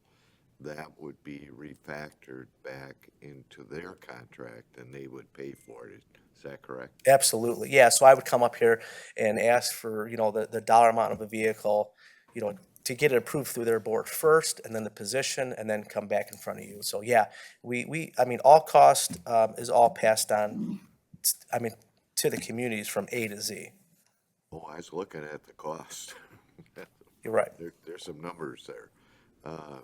that would be refactored back into their contract and they would pay for it. Is that correct? Absolutely, yeah. So I would come up here and ask for, the dollar amount of a vehicle, to get it approved through their board first, and then the position, and then come back in front of you. So yeah, all cost is all passed on, to the communities from A to Z. Oh, I was looking at the cost. You're right. There's some numbers there.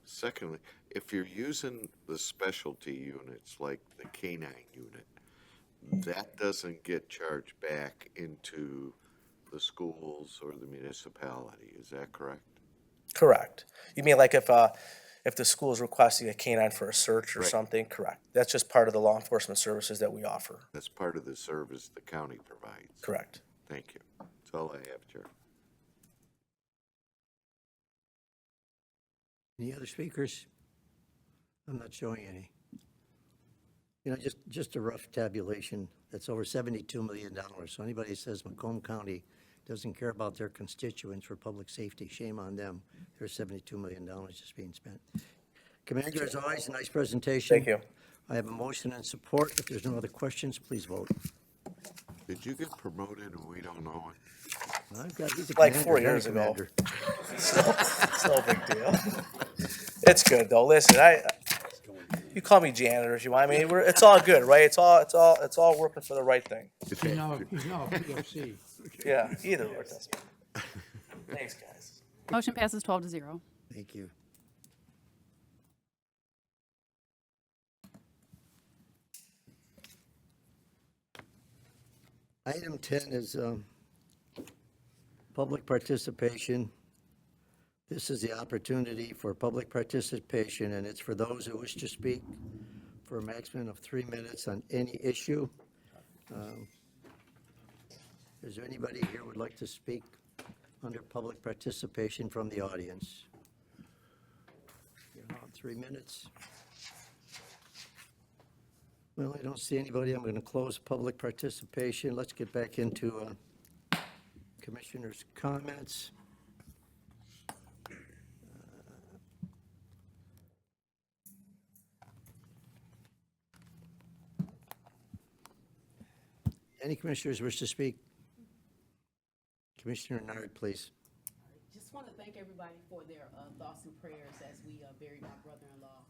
Secondly, if you're using the specialty units like the K-9 unit, that doesn't get charged back into the schools or the municipality. Is that correct? Correct. You mean like if the school is requesting a K-9 for a search or Right. something? Correct. That's just part of the law enforcement services that we offer. That's part of the service the county provides. Correct. Thank you. That's all I have, Chair. Any other speakers? I'm not showing any. Just a rough tabulation, that's over $72 million. So anybody that says Macomb County doesn't care about their constituents for public safety, shame on them. There's $72 million just being spent. Commander, as always, a nice presentation. Thank you. I have a motion and support. If there's no other questions, please vote. Did you get promoted and we don't know it? I've got, he's a Like commander, 4 not a years ago. commander. It's no big deal. It's good though. Listen, you call me janitor if you want. I mean, it's all good, right? It's all working for the right thing. He's now a POC. Yeah, either or. Thanks, guys. Motion passes 12-0. Thank you. Item 10 is public participation. This is the opportunity for public participation, and it's for those who wish to speak for a maximum of 3 minutes on any issue. Is there anybody here who would like to speak under public participation from the audience? You're on 3 minutes. Well, I don't see anybody. I'm going to close public participation. Let's get back into commissioners' comments. Any commissioners wish to speak? Commissioner Nard, please. Just want to thank everybody for their thoughts and prayers as we buried my brother-in-law.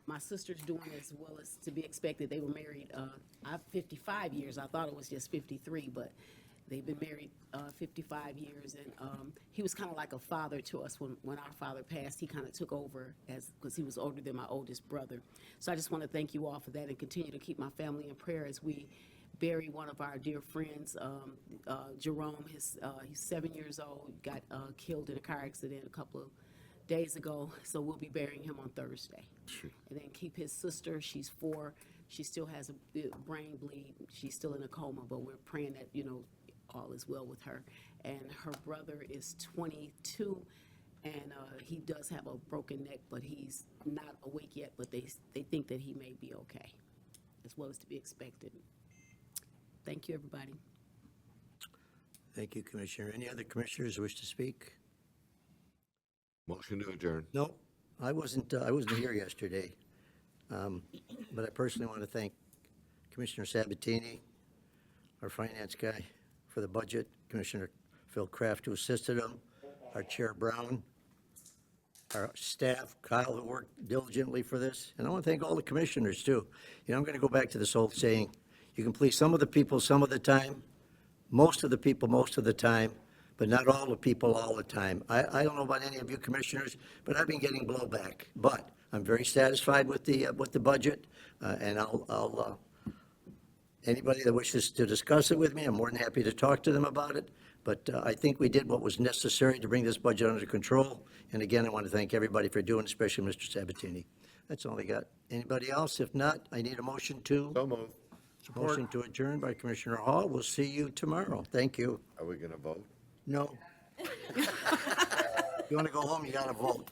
My sister's doing as well as to be expected. They were married 55 years. I thought it was just 53, but they've been married 55 years. And he was kind of like a father to us. When our father passed, he kind of took over because he was older than my oldest brother. So I just want to thank you all for that and continue to keep my family in prayer as we bury one of our dear friends, Jerome. He's 7 years old, got killed in a car accident a couple of days ago, so we'll be burying him on Thursday. And then keep his sister, she's 4, she still has a brain bleed, she's still in a coma, but we're praying that, all is well with her. And her brother is 22, and he does have a broken neck, but he's not awake yet, but they think that he may be okay, as well as to be expected. Thank you, everybody. Thank you, Commissioner. Any other commissioners wish to speak? Motion to adjourn. No, I wasn't here yesterday. But I personally want to thank Commissioner Sabatini, our finance guy, for the budget, Commissioner Phil Kraft, who assisted him, our Chair Brown, our staff, Kyle, who worked diligently for this. And I want to thank all the commissioners, too. I'm going to go back to this old saying, you can please some of the people some of the time, most of the people most of the time, but not all the people all the time. I don't know about any of you commissioners, but I've been getting blowback. But I'm very satisfied with the budget, and I'll anybody that wishes to discuss it with me, I'm more than happy to talk to them about it. But I think we did what was necessary to bring this budget under control. And again, I want to thank everybody for doing it, especially Mr. Sabatini. That's all I got. Anybody else? If not, I need a motion to. So moved. Motion to adjourn by Commissioner Hall. We'll see you tomorrow. Thank you. Are we gonna vote? No. If you want to go home, you got to vote.